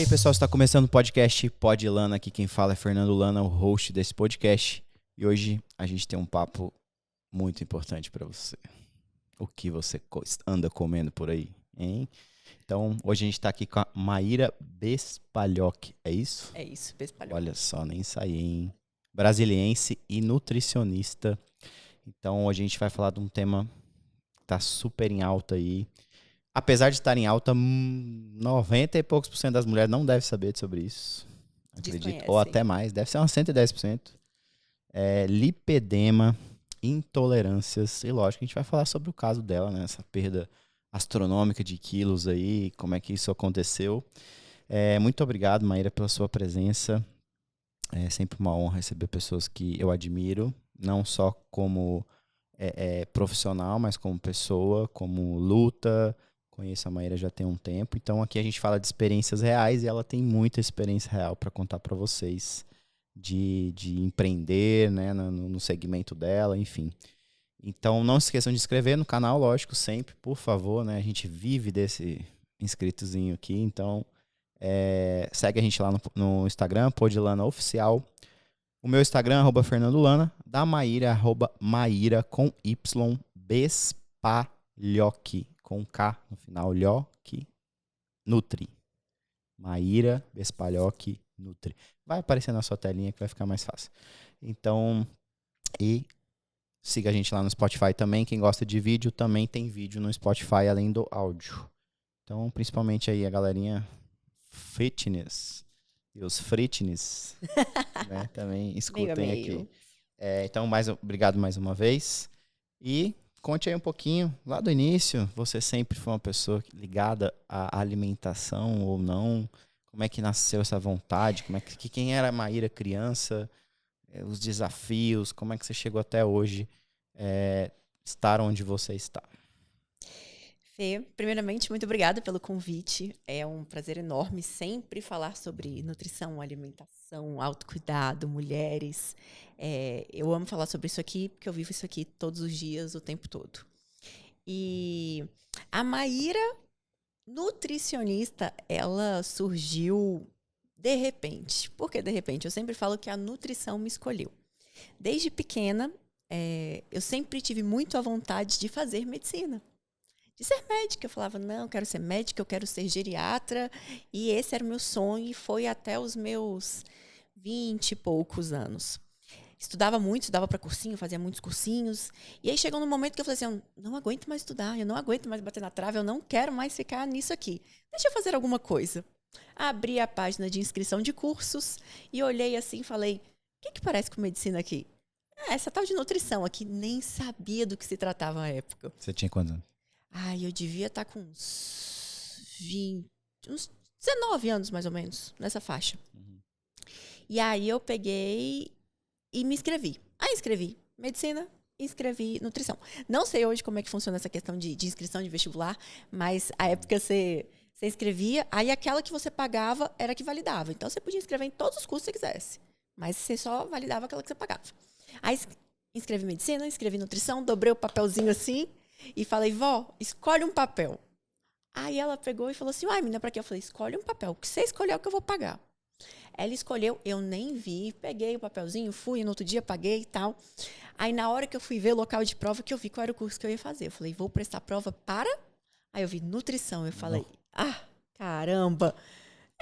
aí, pessoal, está começando o podcast Pod Lana. Aqui quem fala é Fernando Lana, o host desse podcast. E hoje a gente tem um papo muito importante para você. O que você anda comendo por aí, hein? Então, hoje a gente está aqui com a Maíra Bespalhoc, é isso? É isso, Bespalhoc. Olha só, nem saí, hein? Brasiliense e nutricionista. Então, hoje a gente vai falar de um tema que tá super em alta aí. Apesar de estar em alta, 90 e poucos % das mulheres não devem saber sobre isso. Acredito. Ou até mais, deve ser umas 110%. Lipedema, intolerâncias. E lógico, a gente vai falar sobre o caso dela, né? Essa perda astronômica de quilos aí, como é que isso aconteceu. Muito obrigado, Maíra, pela sua presença. É sempre uma honra receber pessoas que eu admiro, não só como profissional, mas como pessoa, como luta. Conheço a Maíra já tem um tempo, então aqui a gente fala de experiências reais e ela tem muita experiência real para contar para vocês de empreender, né, no segmento dela, enfim. Então não se esqueçam de se inscrever no canal, lógico, sempre, por favor, né, a gente vive desse inscritozinho aqui, então segue a gente lá no Instagram, Podlana Oficial. O meu Instagram, @FernandoLana, da Maíra, @Maíra com Y, Bespalhoc, com K no final, Lhoc, Nutri. Maíra Bespalhoc Nutri. Vai aparecer na sua telinha que vai ficar mais fácil. Então, e siga a gente lá no Spotify também. Quem gosta de vídeo, também tem vídeo no Spotify, além do áudio. Então, principalmente aí a galerinha fitness e os fritness, né, também escutem aqui. Então, obrigado mais uma vez. E conte aí um pouquinho, lá do início, você sempre foi uma pessoa ligada à alimentação ou não? Como é que nasceu essa vontade? Quem era a Maíra criança? Os desafios? Como é que você chegou até hoje estar onde você está? Fê, primeiramente, muito obrigada pelo convite. É um prazer enorme sempre falar sobre nutrição, alimentação, autocuidado, mulheres. Eu amo falar sobre isso aqui, porque eu vivo isso aqui todos os dias, o tempo todo. E a Maíra, nutricionista, ela surgiu de repente. Por que de repente? Eu sempre falo que a nutrição me escolheu. Desde pequena, eu sempre tive muito a vontade de fazer medicina. De ser médica. Eu falava, não, eu quero ser médica, eu quero ser geriatra. E esse era o meu sonho e foi até os meus 20 e poucos anos. Estudava muito, estudava para cursinho, fazia muitos cursinhos. E aí chegou num momento que eu falei assim, eu não aguento mais estudar, eu não aguento mais bater na trave, eu não quero mais ficar nisso aqui. Deixa eu fazer alguma coisa. Abri a página de inscrição de cursos e olhei assim e falei, o que parece com medicina aqui? Essa tal de nutrição aqui, nem sabia do que se tratava à época. Você tinha quantos anos? Eu devia estar com uns 19 anos, mais ou menos, nessa faixa. Uhum. E aí eu peguei e me inscrevi. Inscrevi medicina, inscrevi nutrição. Não sei hoje como é que funciona essa questão de inscrição de vestibular, mas à época você inscrevia, aí aquela que você pagava era a que validava. Então você podia inscrever em todos os cursos que você quisesse, mas você só validava aquela que você pagava. Aí inscrevi medicina, inscrevi nutrição, dobrei o papelzinho assim, e falei, vó, escolhe um papel. Aí ela pegou e falou assim, menina, pra quê? Eu falei, escolhe um papel. O que você escolher é o que eu vou pagar. Ela escolheu, eu nem vi, peguei o papelzinho, fui, no outro dia paguei e tal. Aí na hora que eu fui ver o local de prova, que eu vi qual era o curso que eu ia fazer. Eu falei, vou prestar prova para... Aí eu vi nutrição. Eu falei, caramba.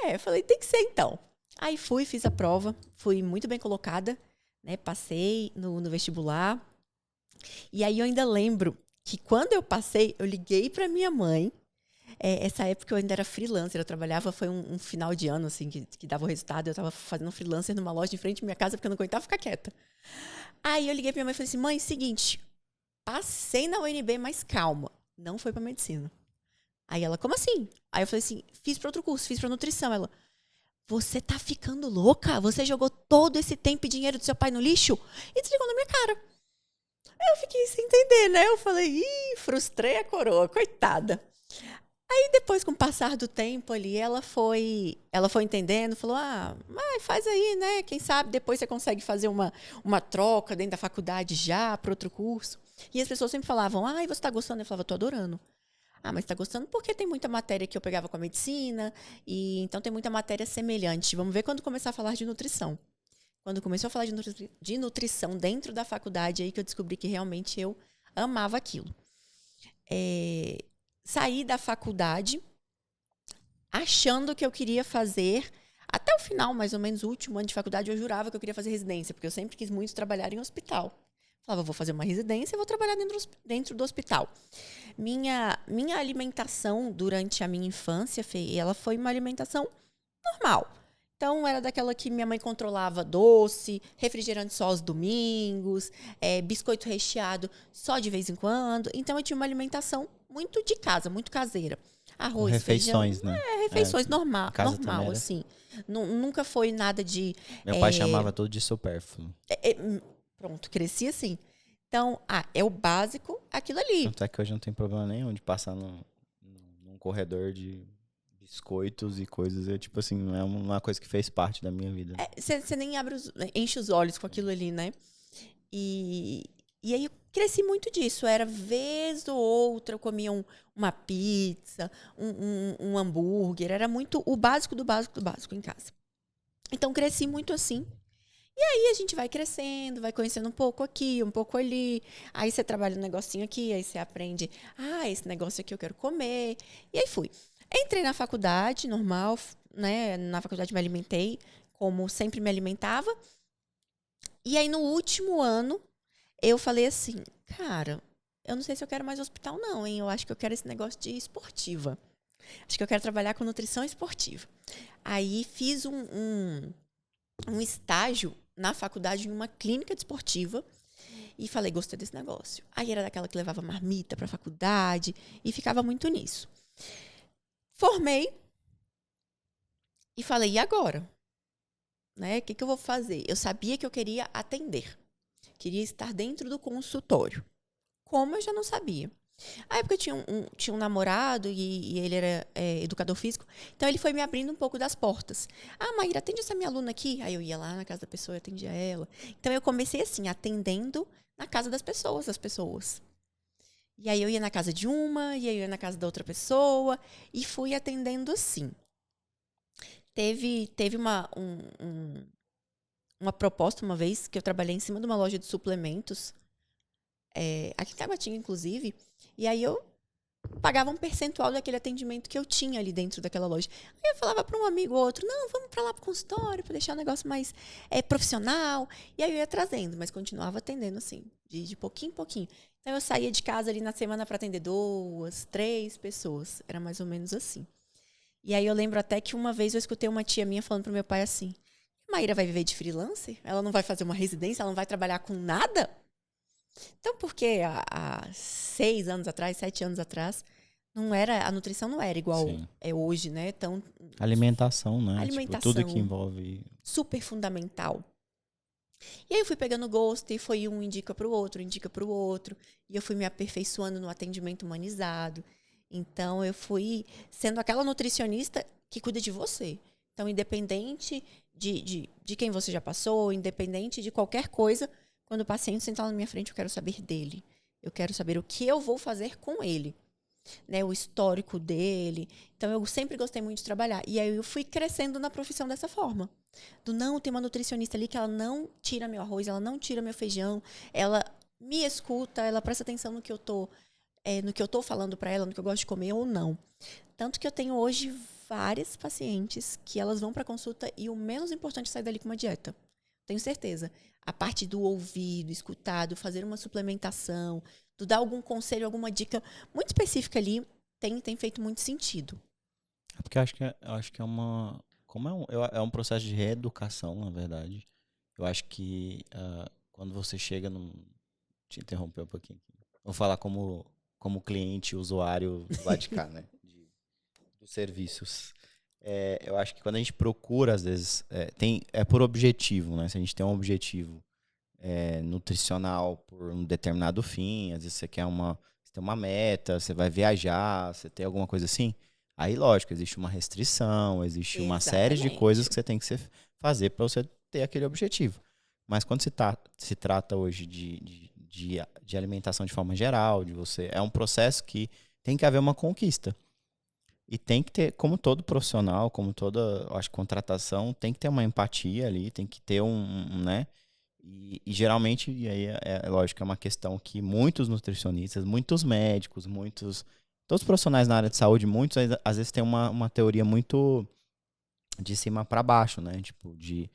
Eu falei, tem que ser então. Aí fui, fiz a prova, fui muito bem colocada, né? Passei no vestibular. E aí eu ainda lembro que quando eu passei, eu liguei para minha mãe. Essa época eu ainda era freelancer, eu trabalhava, foi um final de ano, assim, que dava o resultado. Eu estava fazendo freelancer numa loja em frente à minha casa, porque eu não aguentava ficar quieta. Aí eu liguei para minha mãe e falei assim, mãe, seguinte, passei na UNB, mas calma, não foi para medicina. Aí ela, como assim? Aí eu falei assim, fiz para outro curso, fiz para nutrição. Ela, você tá ficando louca? Você jogou todo esse tempo e dinheiro do seu pai no lixo? E desligou na minha cara. Eu fiquei sem entender, né? Eu falei, frustrei a coroa, coitada. Aí depois, com o passar do tempo ali, ela foi entendendo, falou, faz aí, né? Quem sabe depois você consegue fazer uma troca dentro da faculdade já para outro curso. E as pessoas sempre falavam, você tá gostando? Eu falava, tô adorando. Ah, mas tá gostando porque tem muita matéria que eu pegava com a medicina, e então tem muita matéria semelhante. Vamos ver quando começar a falar de nutrição. Quando começou a falar de nutrição dentro da faculdade, aí que eu descobri que realmente eu amava aquilo. Saí da faculdade achando que eu queria fazer, até o final, mais ou menos, o último ano de faculdade, eu jurava que eu queria fazer residência, porque eu sempre quis muito trabalhar em hospital. Falava, vou fazer uma residência e vou trabalhar dentro do hospital. Minha alimentação durante a minha infância, Fê, ela foi uma alimentação normal. Então, era daquela que minha mãe controlava doce, refrigerante só aos domingos, biscoito recheado só de vez em quando. Então, eu tinha uma alimentação muito de casa, muito caseira. Arroz, refeições, feijão, né? Refeições normal, era... assim. Nunca foi nada de... Meu pai chamava tudo de supérfluo. Pronto, cresci assim. Então, é o básico, aquilo ali. Tanto é que hoje não tem problema nenhum de passar num corredor de biscoitos e coisas. Tipo assim, não é uma coisa que fez parte da minha vida. Você nem enche os olhos com aquilo ali, né? E aí eu cresci muito disso. Era vez ou outra, eu comia uma pizza, um hambúrguer. Era muito o básico do básico do básico em casa. Então, cresci muito assim. E aí a gente vai crescendo, vai conhecendo um pouco aqui, um pouco ali. Aí você trabalha um negocinho aqui, aí você aprende, esse negócio aqui eu quero comer. E aí fui. Entrei na faculdade, normal, né? Na faculdade me alimentei, como sempre me alimentava. E aí no último ano, eu falei assim, cara, eu não sei se eu quero mais hospital não, hein? Eu acho que eu quero esse negócio de esportiva. Acho que eu quero trabalhar com nutrição esportiva. Aí fiz um estágio na faculdade em uma clínica desportiva e falei, gostei desse negócio. Aí era daquela que levava marmita para a faculdade e ficava muito nisso. Formei e falei, e agora? Né? O que eu vou fazer? Eu sabia que eu queria atender. Queria estar dentro do consultório. Como eu já não sabia. À época eu tinha um namorado e ele era educador físico. Então, ele foi me abrindo um pouco das portas. Maíra, atende essa minha aluna aqui. Aí eu ia lá na casa da pessoa e atendia ela. Então, eu comecei assim, atendendo na casa das pessoas. E aí eu ia na casa de uma, e aí eu ia na casa da outra pessoa. E fui atendendo assim. Teve uma proposta uma vez que eu trabalhei em cima de uma loja de suplementos. Aqui em Taguatinga, inclusive. E aí eu pagava um percentual daquele atendimento que eu tinha ali dentro daquela loja. Aí eu falava para um amigo ou outro, não, vamos para lá pro consultório para deixar o negócio mais profissional. E aí eu ia trazendo, mas continuava atendendo assim, de pouquinho em pouquinho. Então eu saía de casa ali na semana para atender 2, 3 pessoas. Era mais ou menos assim. E aí eu lembro até que uma vez eu escutei uma tia minha falando pro meu pai assim, Maíra vai viver de freelancer? Ela não vai fazer uma residência? Ela não vai trabalhar com nada? Então, porque há 6 anos atrás, 7 anos atrás, a nutrição não era igual é hoje, né? Então, alimentação, né? Alimentação. Tipo, tudo que envolve. Super fundamental. E aí eu fui pegando gosto e foi um indica para o outro. E eu fui me aperfeiçoando no atendimento humanizado. Então, eu fui sendo aquela nutricionista que cuida de você. Então, independente de quem você já passou, independente de qualquer coisa, quando o paciente sentar na minha frente, eu quero saber dele. Eu quero saber o que eu vou fazer com ele. Né, o histórico dele. Então, eu sempre gostei muito de trabalhar. E aí, eu fui crescendo na profissão dessa forma. Tem uma nutricionista ali que ela não tira meu arroz, ela não tira meu feijão, ela me escuta, ela presta atenção no que eu tô falando para ela, no que eu gosto de comer ou não. Tanto que eu tenho hoje várias pacientes que elas vão para consulta e o menos importante é sair dali com uma dieta. Tenho certeza. A parte do ouvido, escutado, fazer uma suplementação, do dar algum conselho, alguma dica muito específica ali, tem feito muito sentido. Porque eu acho que é uma... é um processo de reeducação, na verdade. Eu acho que quando você chega num... Te interromper um pouquinho. Vou falar como cliente, usuário lá de cá, né? Dos serviços. Eu acho que quando a gente procura, às vezes, é por objetivo, né? Se a gente tem um objetivo nutricional por um determinado fim, às vezes você tem uma meta, você vai viajar, você tem alguma coisa assim, aí, lógico, existe uma restrição, existe uma série de coisas que você tem que fazer para você ter aquele objetivo. Mas quando se trata hoje de alimentação de forma geral, é um processo que tem que haver uma conquista. E tem que ter, como todo profissional, como toda, eu acho, contratação, tem que ter uma empatia ali, tem que ter né? E geralmente, e aí é lógico, é uma questão que muitos nutricionistas, muitos médicos, todos os profissionais na área de saúde, muitos às vezes têm uma teoria muito de cima para baixo, né? Tipo, de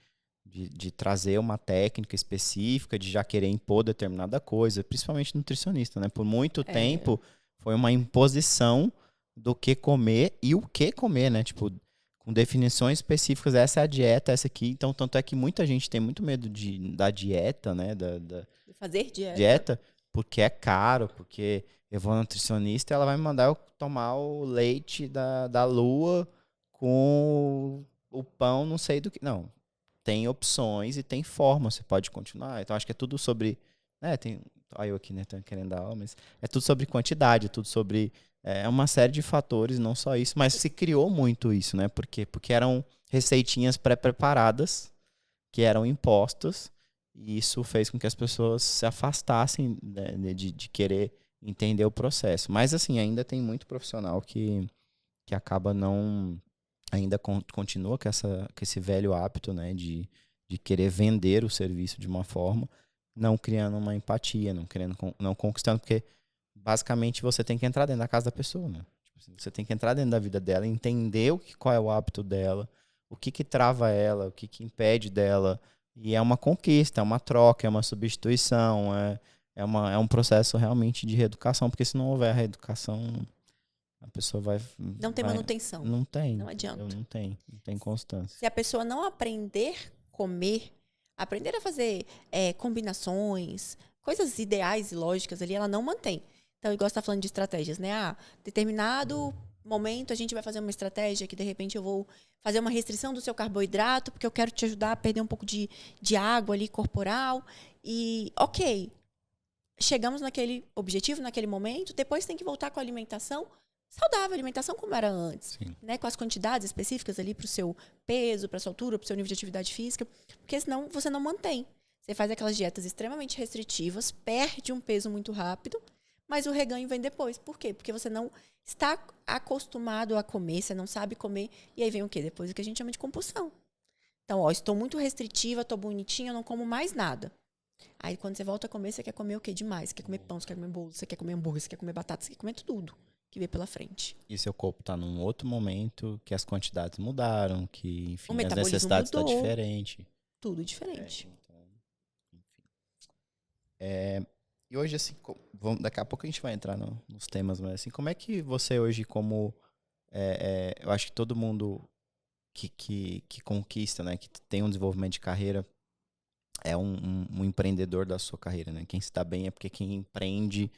trazer uma técnica específica, de já querer impor determinada coisa, principalmente nutricionista, né? Por muito tempo foi uma imposição do que comer e o que comer, né? Tipo, com definições específicas, essa é a dieta, essa aqui. Então, tanto é que muita gente tem muito medo da dieta, né? De fazer Dieta, porque é caro, porque eu vou nutricionista e ela vai me mandar eu tomar o leite da lua com o pão, não sei do que. Não, tem opções e tem forma, você pode continuar. Então, acho que é tudo sobre, né, olha eu aqui, né, tô querendo dar aula, mas é tudo sobre quantidade, é tudo sobre, uma série de fatores, não só isso, mas se criou muito isso, né, por quê? Porque eram receitinhas pré-preparadas, que eram impostas, e isso fez com que as pessoas se afastassem, né, de querer entender o processo. Mas, assim, ainda tem muito profissional que acaba não ainda continua com esse velho hábito, né, de querer vender o serviço de uma forma, não criando uma empatia, não conquistando, porque basicamente você tem que entrar dentro da casa da pessoa, né? Tipo assim, você tem que entrar dentro da vida dela, entender qual é o hábito dela, o que trava ela, o que impede dela, e é uma conquista, é uma troca, é uma substituição, é um processo realmente de reeducação, porque se não houver reeducação, a pessoa Não tem manutenção. Não tem. Não adianta. Não tem constância. Se a pessoa não aprender a comer, aprender a fazer combinações, coisas ideais e lógicas ali, ela não mantém. Então, igual você está falando de estratégias, né? Determinado momento a gente vai fazer uma estratégia que, de repente, eu vou fazer uma restrição do seu carboidrato, porque eu quero te ajudar a perder um pouco de água ali corporal. E, ok, chegamos naquele objetivo, naquele momento, depois tem que voltar com a alimentação saudável, alimentação como era antes, né? Com as quantidades específicas ali para o seu peso, para a sua altura, para o seu nível de atividade física, porque senão você não mantém. Você faz aquelas dietas extremamente restritivas, perde um peso muito rápido, mas o reganho vem depois. Por quê? Porque você não está acostumado a comer, você não sabe comer, e aí vem o quê? Depois o que a gente chama de compulsão. Então, estou muito restritiva, estou bonitinha, eu não como mais nada. Aí, quando você volta a comer, você quer comer o quê demais? Você quer comer pão, você quer comer bolo, você quer comer hambúrguer, você quer comer batata, você quer comer tudo que vê pela frente. E seu corpo está num outro momento, que as quantidades mudaram, que, enfim, O as metabolismo necessidades estão mudou. diferentes. Tudo diferente. Então, enfim. E hoje, assim, daqui a pouco a gente vai entrar nos temas, mas assim, como é que você hoje, como... eu acho que todo mundo que conquista, né, que tem um desenvolvimento de carreira, é um empreendedor da sua carreira, né? Quem se dá bem é porque quem empreende,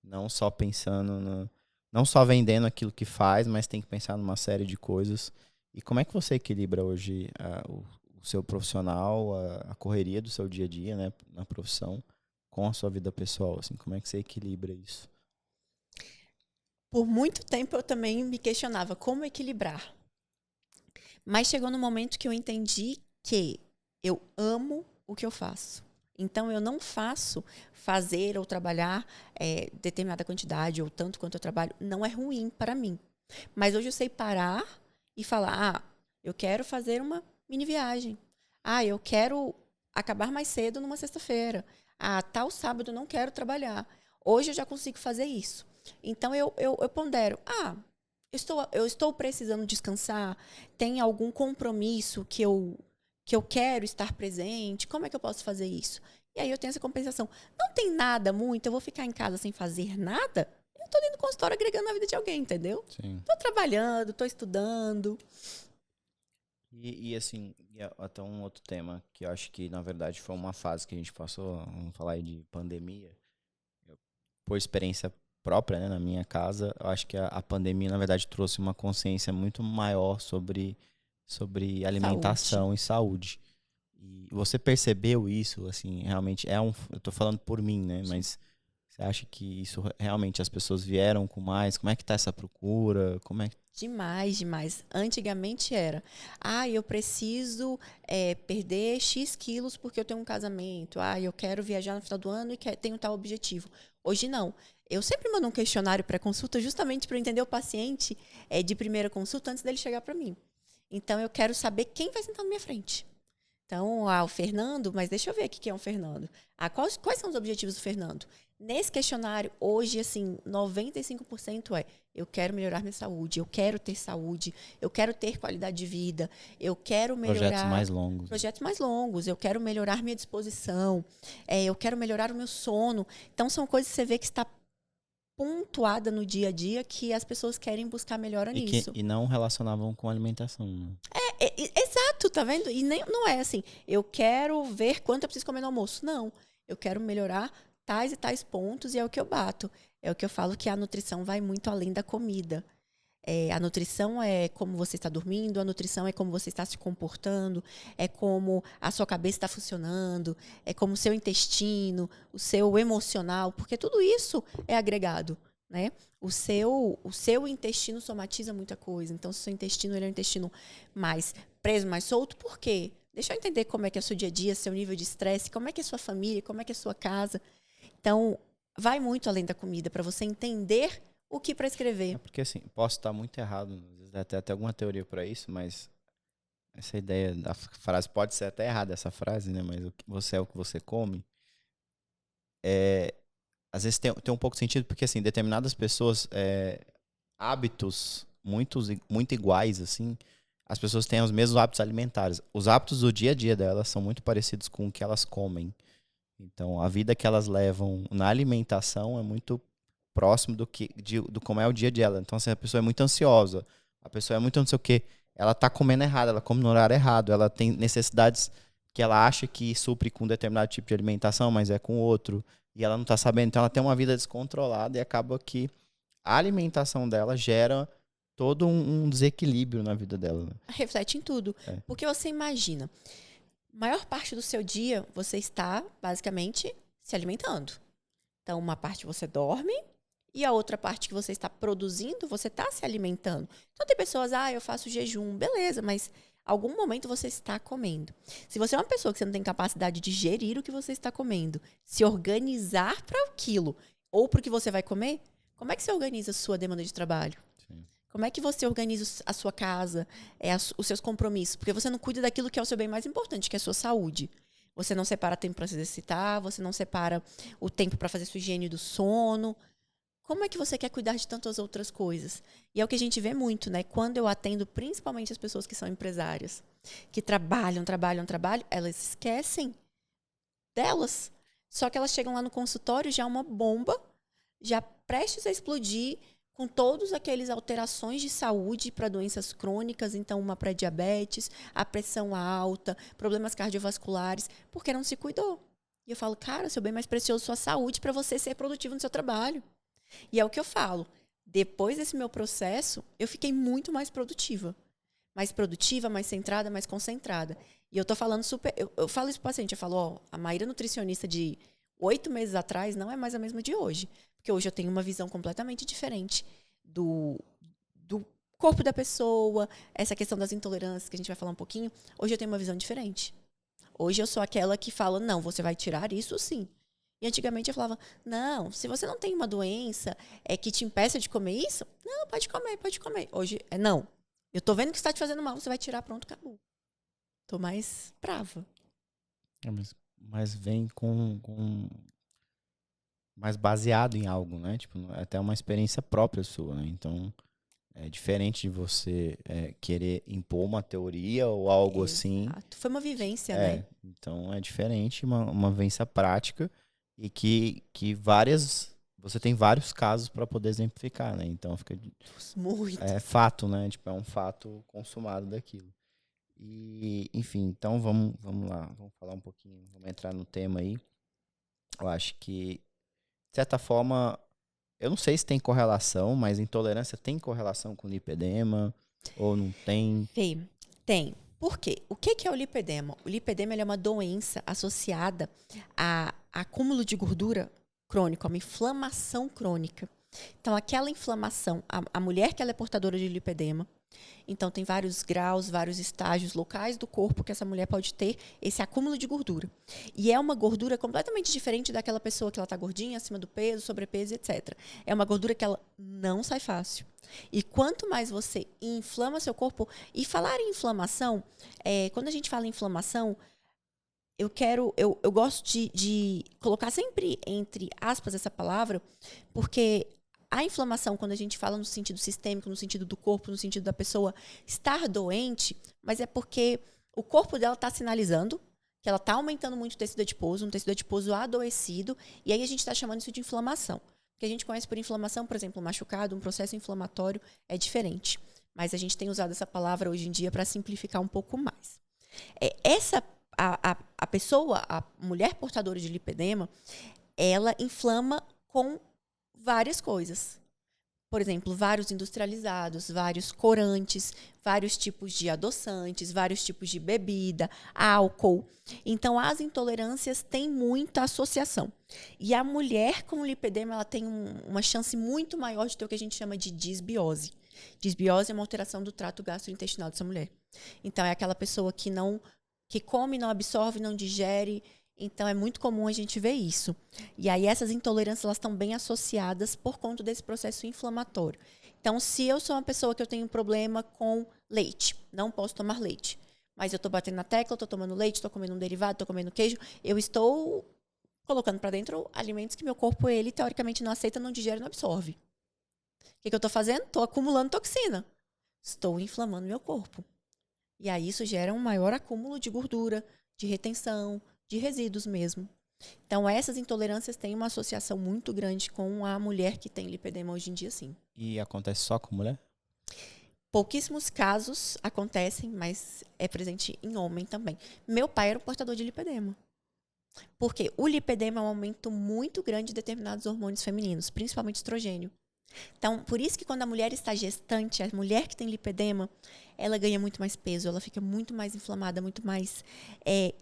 não só pensando não só vendendo aquilo que faz, mas tem que pensar numa série de coisas. E como é que você equilibra hoje o seu profissional, a correria do seu dia a dia, né, na profissão, com a sua vida pessoal? Assim, como é que você equilibra isso? Por muito tempo eu também me questionava como equilibrar. Mas chegou no momento que eu entendi que eu amo o que eu faço. Então, eu não faço fazer ou trabalhar determinada quantidade ou tanto quanto eu trabalho. Não é ruim para mim. Mas hoje eu sei parar e falar, eu quero fazer uma mini viagem. Eu quero acabar mais cedo numa sexta-feira. Tal sábado eu não quero trabalhar. Hoje eu já consigo fazer isso. Então, eu pondero, eu estou precisando descansar? Tem algum compromisso que eu quero estar presente? Como é que eu posso fazer isso? E aí eu tenho essa compensação. Não tem nada muito, eu vou ficar em casa sem fazer nada? Eu estou dentro do consultório agregando na vida de alguém, entendeu? Estou trabalhando, estou estudando. E assim, até um outro tema que eu acho que, na verdade, foi uma fase que a gente passou, vamos falar aí de pandemia. Por experiência própria, né, na minha casa, eu acho que a pandemia, na verdade, trouxe uma consciência muito maior sobre alimentação e saúde. E você percebeu isso, assim, realmente eu tô falando por mim, né, mas você acha que isso realmente as pessoas vieram com mais? Como é que tá essa procura? Como é que... Demais. Antigamente era, eu preciso perder X quilos porque eu tenho um casamento. Eu quero viajar no final do ano e tenho tal objetivo. Hoje não. Eu sempre mando um questionário pré-consulta justamente para entender o paciente de primeira consulta antes dele chegar para mim. Então, eu quero saber quem vai sentar na minha frente. Então, o Fernando, mas deixa eu ver aqui quem é o Fernando. Quais são os objetivos do Fernando? Nesse questionário, hoje, assim, 95% eu quero melhorar minha saúde, eu quero ter saúde, eu quero ter qualidade de vida, eu quero melhorar... Projetos mais longos. Projetos mais longos, eu quero melhorar minha disposição, eu quero melhorar o meu sono. Então, são coisas que você vê que está pontuada no dia a dia que as pessoas querem buscar melhora nisso. E não relacionavam com alimentação. Né? Exato, tá vendo? E nem, não é assim, eu quero ver quanto eu preciso comer no almoço. Não, eu quero melhorar tais e tais pontos e é o que eu bato. É o que eu falo que a nutrição vai muito além da comida. A nutrição é como você está dormindo, a nutrição é como você está se comportando, é como a sua cabeça está funcionando, é como o seu intestino, o seu emocional, porque tudo isso é agregado, né? O seu intestino somatiza muita coisa. Então, se o seu intestino ele é um intestino mais preso, mais solto, por quê? Deixa eu entender como é que é o seu dia a dia, seu nível de estresse, como é que é a sua família, como é que é a sua casa. Então, vai muito além da comida para você entender o que prescrever. Porque assim, posso estar muito errado, às vezes até alguma teoria para isso, mas essa ideia da frase pode ser até errada, essa frase, né? Mas você é o que você come. Às vezes tem um pouco de sentido, porque assim, determinadas pessoas, hábitos muito iguais, assim, as pessoas têm os mesmos hábitos alimentares. Os hábitos do dia a dia delas são muito parecidos com o que elas comem. Então, a vida que elas levam na alimentação é muito próximo do como é o dia a dia dela. Então, assim, a pessoa é muito ansiosa, a pessoa é muito não sei o quê, ela tá comendo errado, ela come no horário errado, ela tem necessidades que ela acha que supre com um determinado tipo de alimentação, mas é com outro, e ela não tá sabendo. Então, ela tem uma vida descontrolada e acaba que a alimentação dela gera todo um desequilíbrio na vida dela. Né? Reflete em tudo. Porque você imagina, maior parte do seu dia você está, basicamente, se alimentando. Então, uma parte você dorme e a outra parte que você está produzindo, você está se alimentando. Então, tem pessoas, eu faço jejum, beleza, mas algum momento você está comendo. Se você é uma pessoa que você não tem capacidade de gerir o que você está comendo, se organizar para aquilo ou para o que você vai comer, como é que você organiza a sua demanda de trabalho? Sim. Como é que você organiza a sua casa, os seus compromissos? Porque você não cuida daquilo que é o seu bem mais importante, que é a sua saúde. Você não separa tempo para se exercitar, você não separa o tempo para fazer sua higiene do sono. Como é que você quer cuidar de tantas outras coisas? E é o que a gente vê muito, né? Quando eu atendo principalmente as pessoas que são empresárias, que trabalham, elas esquecem delas. Só que elas chegam lá no consultório já uma bomba, já prestes a explodir, com todas aquelas alterações de saúde para doenças crônicas, então uma pré-diabetes, a pressão alta, problemas cardiovasculares, porque não se cuidou. E eu falo, cara, seu bem mais precioso, sua saúde, para você ser produtivo no seu trabalho. E é o que eu falo. Depois desse meu processo, eu fiquei muito mais produtiva. Mais centrada, mais concentrada. E eu tô falando super... Eu falo isso pro paciente, eu falo, a Maíra nutricionista de 8 meses atrás não é mais a mesma de hoje. Porque hoje eu tenho uma visão completamente diferente do corpo da pessoa, essa questão das intolerâncias, que a gente vai falar um pouquinho. Hoje eu tenho uma visão diferente. Hoje eu sou aquela que fala, não, você vai tirar isso sim. E antigamente eu falava, não, se você não tem uma doença que te impeça de comer isso, não, pode comer. Hoje, não. Eu tô vendo que está te fazendo mal, você vai tirar, pronto, acabou. Tô mais brava. Mas vem com mais baseado em algo, né? Tipo, é até uma experiência própria sua, né? Então, é diferente de você querer impor uma teoria ou algo assim. Foi uma vivência, né? Então, é diferente, uma vivência prática e que você tem vários casos para poder exemplificar, né? Então, fica... Muito. É fato, né? Tipo, é um fato consumado daquilo. E, enfim, então vamos lá. Vamos falar um pouquinho, vamos entrar no tema aí. Eu acho que, de certa forma, eu não sei se tem correlação, mas intolerância tem correlação com lipedema ou não tem? Tem. Por quê? O que é o lipedema? O lipedema é uma doença associada a acúmulo de gordura crônico, a uma inflamação crônica. Então, aquela inflamação, a mulher que ela é portadora de lipedema, Então, tem vários graus, vários estágios locais do corpo que essa mulher pode ter esse acúmulo de gordura. E é uma gordura completamente diferente daquela pessoa que ela está gordinha, acima do peso, sobrepeso, etc. É uma gordura que ela não sai fácil. E quanto mais você inflama seu corpo... E falar em inflamação, quando a gente fala em inflamação, eu gosto de colocar sempre entre aspas essa palavra, porque a inflamação, quando a gente fala no sentido sistêmico, no sentido do corpo, no sentido da pessoa estar doente, mas é porque o corpo dela está sinalizando que ela está aumentando muito o tecido adiposo, um tecido adiposo adoecido, e aí a gente está chamando isso de inflamação. O que a gente conhece por inflamação, por exemplo, machucado, um processo inflamatório, é diferente. Mas a gente tem usado essa palavra hoje em dia para simplificar um pouco mais. A pessoa, a mulher portadora de lipedema, ela inflama com várias coisas. Por exemplo, vários industrializados, vários corantes, vários tipos de adoçantes, vários tipos de bebida, álcool. Então, as intolerâncias têm muita associação. E a mulher com lipedema, ela tem uma chance muito maior de ter o que a gente chama de disbiose. Disbiose é uma alteração do trato gastrointestinal dessa mulher. Então, é aquela pessoa que come, não absorve, não digere. Então, é muito comum a gente ver isso. E aí, essas intolerâncias elas estão bem associadas por conta desse processo inflamatório. Então, se eu sou uma pessoa que eu tenho um problema com leite, não posso tomar leite, mas eu estou batendo na tecla, estou tomando leite, estou comendo um derivado, estou comendo queijo, eu estou colocando para dentro alimentos que meu corpo, ele, teoricamente, não aceita, não digere, não absorve. O que eu estou fazendo? Estou acumulando toxina. Estou inflamando meu corpo. E aí, isso gera um maior acúmulo de gordura, de retenção, de resíduos mesmo. Então, essas intolerâncias têm uma associação muito grande com a mulher que tem lipedema hoje em dia, sim. E acontece só com mulher? Pouquíssimos casos acontecem, mas é presente em homem também. Meu pai era um portador de lipedema. Porque o lipedema é um aumento muito grande de determinados hormônios femininos, principalmente estrogênio. Então, por isso que quando a mulher está gestante, a mulher que tem lipedema, ela ganha muito mais peso, ela fica muito mais inflamada, muito mais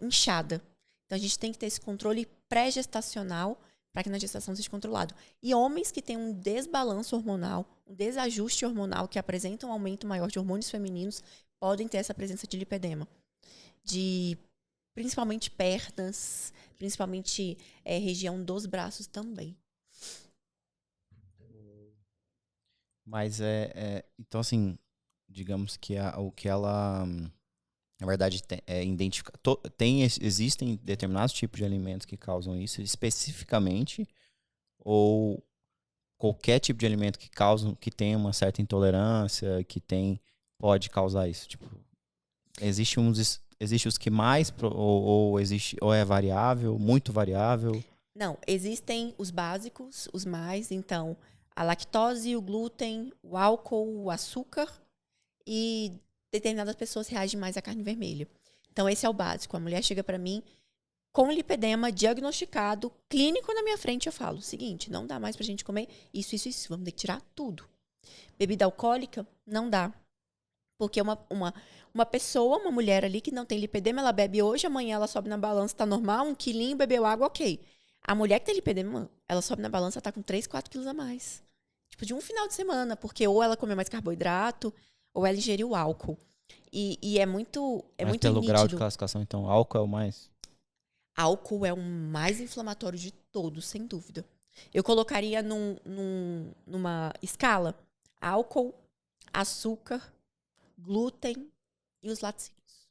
inchada. Então, a gente tem que ter esse controle pré-gestacional para que na gestação seja controlado. E homens que têm um desbalanço hormonal, um desajuste hormonal, que apresentam um aumento maior de hormônios femininos, podem ter essa presença de lipedema. Principalmente pernas, principalmente região dos braços também. Mas então assim, digamos que o que ela, na verdade, existem determinados tipos de alimentos que causam isso especificamente, ou qualquer tipo de alimento que tem uma certa intolerância, pode causar isso. Tipo, existe os que mais, ou é variável, muito variável? Não, existem os básicos, os mais, então, a lactose, o glúten, o álcool, o açúcar, e determinadas pessoas reagem mais à carne vermelha. Então, esse é o básico. A mulher chega para mim com lipedema diagnosticado, clínico na minha frente, eu falo, seguinte, não dá mais pra gente comer isso, vamos ter que tirar tudo. Bebida alcoólica, não dá. Porque uma pessoa, uma mulher ali que não tem lipedema, ela bebe hoje, amanhã ela sobe na balança, tá normal, 1 quilinho, bebeu água, ok. A mulher que tem lipedema, ela sobe na balança, tá com 3, 4 quilos a mais. Tipo, de um final de semana, porque ou ela comeu mais carboidrato, ou ela ingeriu álcool. E é muito muito pelo nítido. grau de classificação, então, álcool é o mais? Álcool é o mais inflamatório de todos, sem dúvida. Eu colocaria numa escala álcool, açúcar, glúten e os laticínios.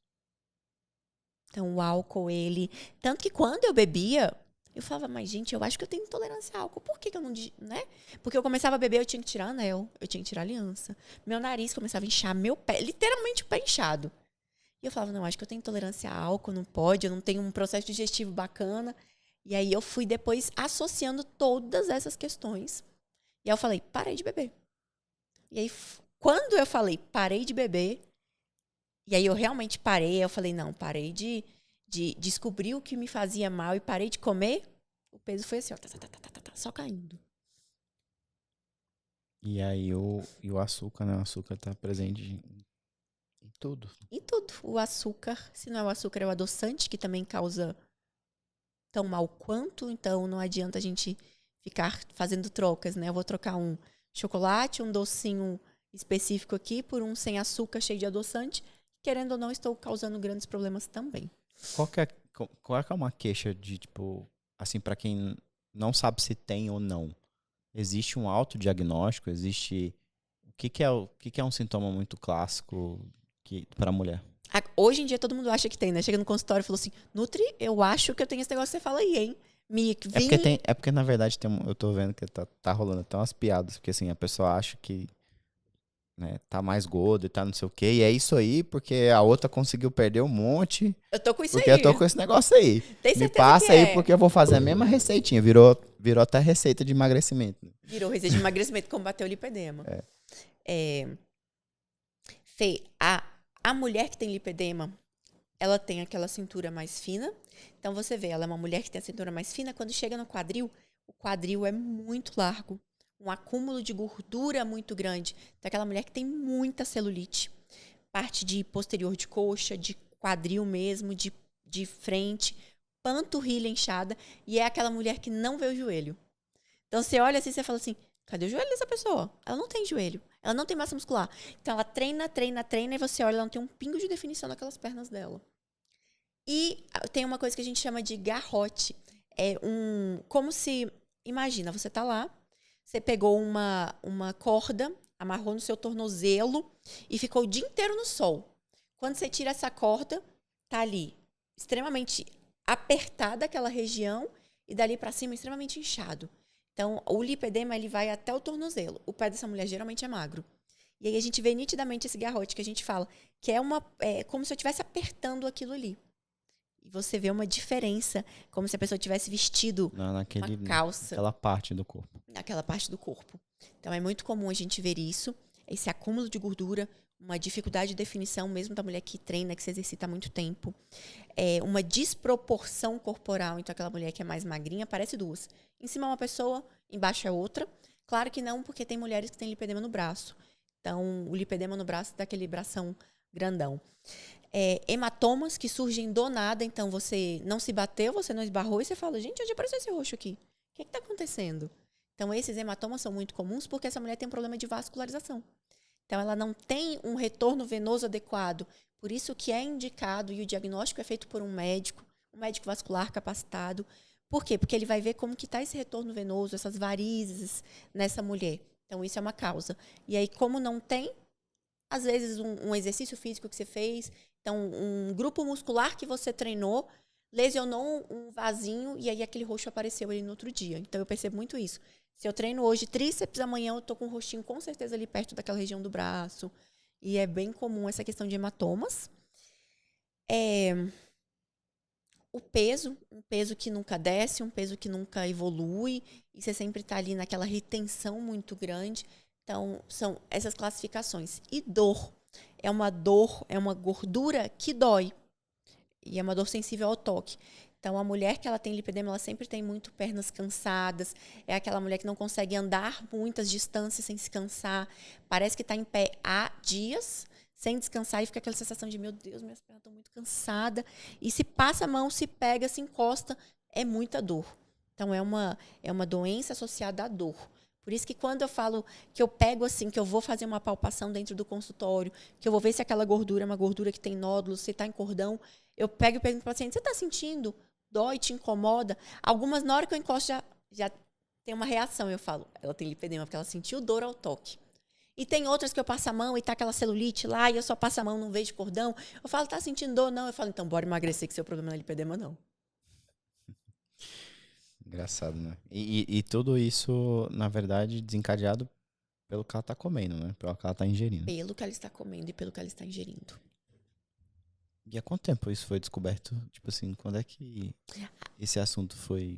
Então, o álcool, ele... Tanto que quando eu bebia, eu falava, mas gente, eu acho que eu tenho intolerância a álcool. Por que eu não... né? Porque eu começava a beber, eu tinha que tirar anel, eu tinha que tirar aliança. Meu nariz começava a inchar, meu pé, literalmente o pé inchado. E eu falava, não, acho que eu tenho intolerância a álcool, não pode, eu não tenho um processo digestivo bacana. E aí eu fui depois associando todas essas questões. E aí eu falei, parei de beber. E aí, quando eu falei, parei de beber, e aí eu realmente parei, eu falei, não, parei de descobrir o que me fazia mal e parei de comer, o peso foi assim, ó, só caindo. E aí o açúcar, né? O açúcar tá presente em tudo. Em tudo. O açúcar, se não é o açúcar, é o adoçante, que também causa tão mal quanto. Então, não adianta a gente ficar fazendo trocas, né? Eu vou trocar um chocolate, um docinho específico aqui por um sem açúcar cheio de adoçante. Querendo ou não, estou causando grandes problemas também. Qual é uma queixa de, tipo, assim, para quem não sabe se tem ou não? Existe um autodiagnóstico? Existe... O que é um sintoma muito clássico para a mulher? Hoje em dia todo mundo acha que tem, né? Chega no consultório e falou assim, Nutri, eu acho que eu tenho esse negócio que você fala aí, hein? É porque na verdade, eu tô vendo que tá rolando até umas piadas, porque assim, a pessoa acha que, né, tá mais gordo e tá não sei o quê, e é isso aí, porque a outra conseguiu perder um monte. Eu tô com isso porque aí. eu tô com esse negócio aí. Tem Me certeza passa que aí, é. porque eu vou fazer a mesma receitinha. Virou até receita de emagrecimento. Virou receita de emagrecimento, combateu o lipedema. Fê, a mulher que tem lipedema, ela tem aquela cintura mais fina. Então, você vê, ela é uma mulher que tem a cintura mais fina. Quando chega no quadril, o quadril é muito largo. Um acúmulo de gordura muito grande. Então, aquela mulher que tem muita celulite. Parte de posterior de coxa, de quadril mesmo, de frente, panturrilha inchada. E é aquela mulher que não vê o joelho. Então, você olha assim e você fala assim, cadê o joelho dessa pessoa? Ela não tem joelho. Ela não tem massa muscular. Então, ela treina, e você olha, ela não tem um pingo de definição naquelas pernas dela. E tem uma coisa que a gente chama de garrote. Como se... Imagina, você tá lá, você pegou uma corda, amarrou no seu tornozelo e ficou o dia inteiro no sol. Quando você tira essa corda, tá ali extremamente apertada aquela região e dali para cima extremamente inchado. Então, o lipedema, ele vai até o tornozelo. O pé dessa mulher geralmente é magro. E aí a gente vê nitidamente esse garrote que a gente fala, que é como se eu estivesse apertando aquilo ali. E você vê uma diferença, como se a pessoa tivesse vestido uma calça. Naquela parte do corpo. Naquela parte do corpo. Então, é muito comum a gente ver isso, esse acúmulo de gordura, uma dificuldade de definição mesmo da mulher que treina, que se exercita há muito tempo. Uma desproporção corporal. Então, aquela mulher que é mais magrinha, parece duas. Em cima é uma pessoa, embaixo é outra. Claro que não, porque tem mulheres que têm lipedema no braço. Então, o lipedema no braço dá aquele bração grandão. Hematomas que surgem do nada. Então, você não se bateu, você não esbarrou e você fala, gente, onde apareceu esse roxo aqui? O que está acontecendo? Então, esses hematomas são muito comuns porque essa mulher tem um problema de vascularização. Então, ela não tem um retorno venoso adequado. Por isso que é indicado e o diagnóstico é feito por um médico vascular capacitado. Por quê? Porque ele vai ver como que está esse retorno venoso, essas varizes nessa mulher. Então, isso é uma causa. E aí, como não tem, às vezes um exercício físico que você fez, então um grupo muscular que você treinou, lesionou um vasinho e aí aquele roxo apareceu ali no outro dia. Então, eu percebo muito isso. Se eu treino hoje tríceps, amanhã eu tô com um rostinho com certeza ali perto daquela região do braço. E é bem comum essa questão de hematomas. O peso, um peso que nunca desce, um peso que nunca evolui. E você sempre tá ali naquela retenção muito grande. Então, são essas classificações. E dor. É uma gordura que dói. E é uma dor sensível ao toque. Então, a mulher que ela tem lipedema, ela sempre tem muito pernas cansadas. É aquela mulher que não consegue andar muitas distâncias sem se cansar. Parece que está em pé há dias, sem descansar. E fica aquela sensação de, meu Deus, minhas pernas estão muito cansadas. E se passa a mão, se pega, se encosta, é muita dor. Então, é uma doença associada à dor. Por isso que quando eu falo que eu pego assim, que eu vou fazer uma palpação dentro do consultório, que eu vou ver se aquela gordura é uma gordura que tem nódulos, se está em cordão, eu pego e pergunto para o paciente, você está sentindo? Dói, te incomoda? Algumas, na hora que eu encosto, já tem uma reação. Eu falo, ela tem lipedema, porque ela sentiu dor ao toque. E tem outras que eu passo a mão e tá aquela celulite lá, e eu só passo a mão, não vejo cordão. Eu falo, tá sentindo dor? Não. Eu falo, então, bora emagrecer, que seu problema não é lipedema, não. Engraçado, né? E tudo isso, na verdade, desencadeado pelo que ela tá comendo, né? Pelo que ela tá ingerindo. Pelo que ela está comendo e pelo que ela está ingerindo. E há quanto tempo isso foi descoberto? Tipo assim, quando é que esse assunto foi...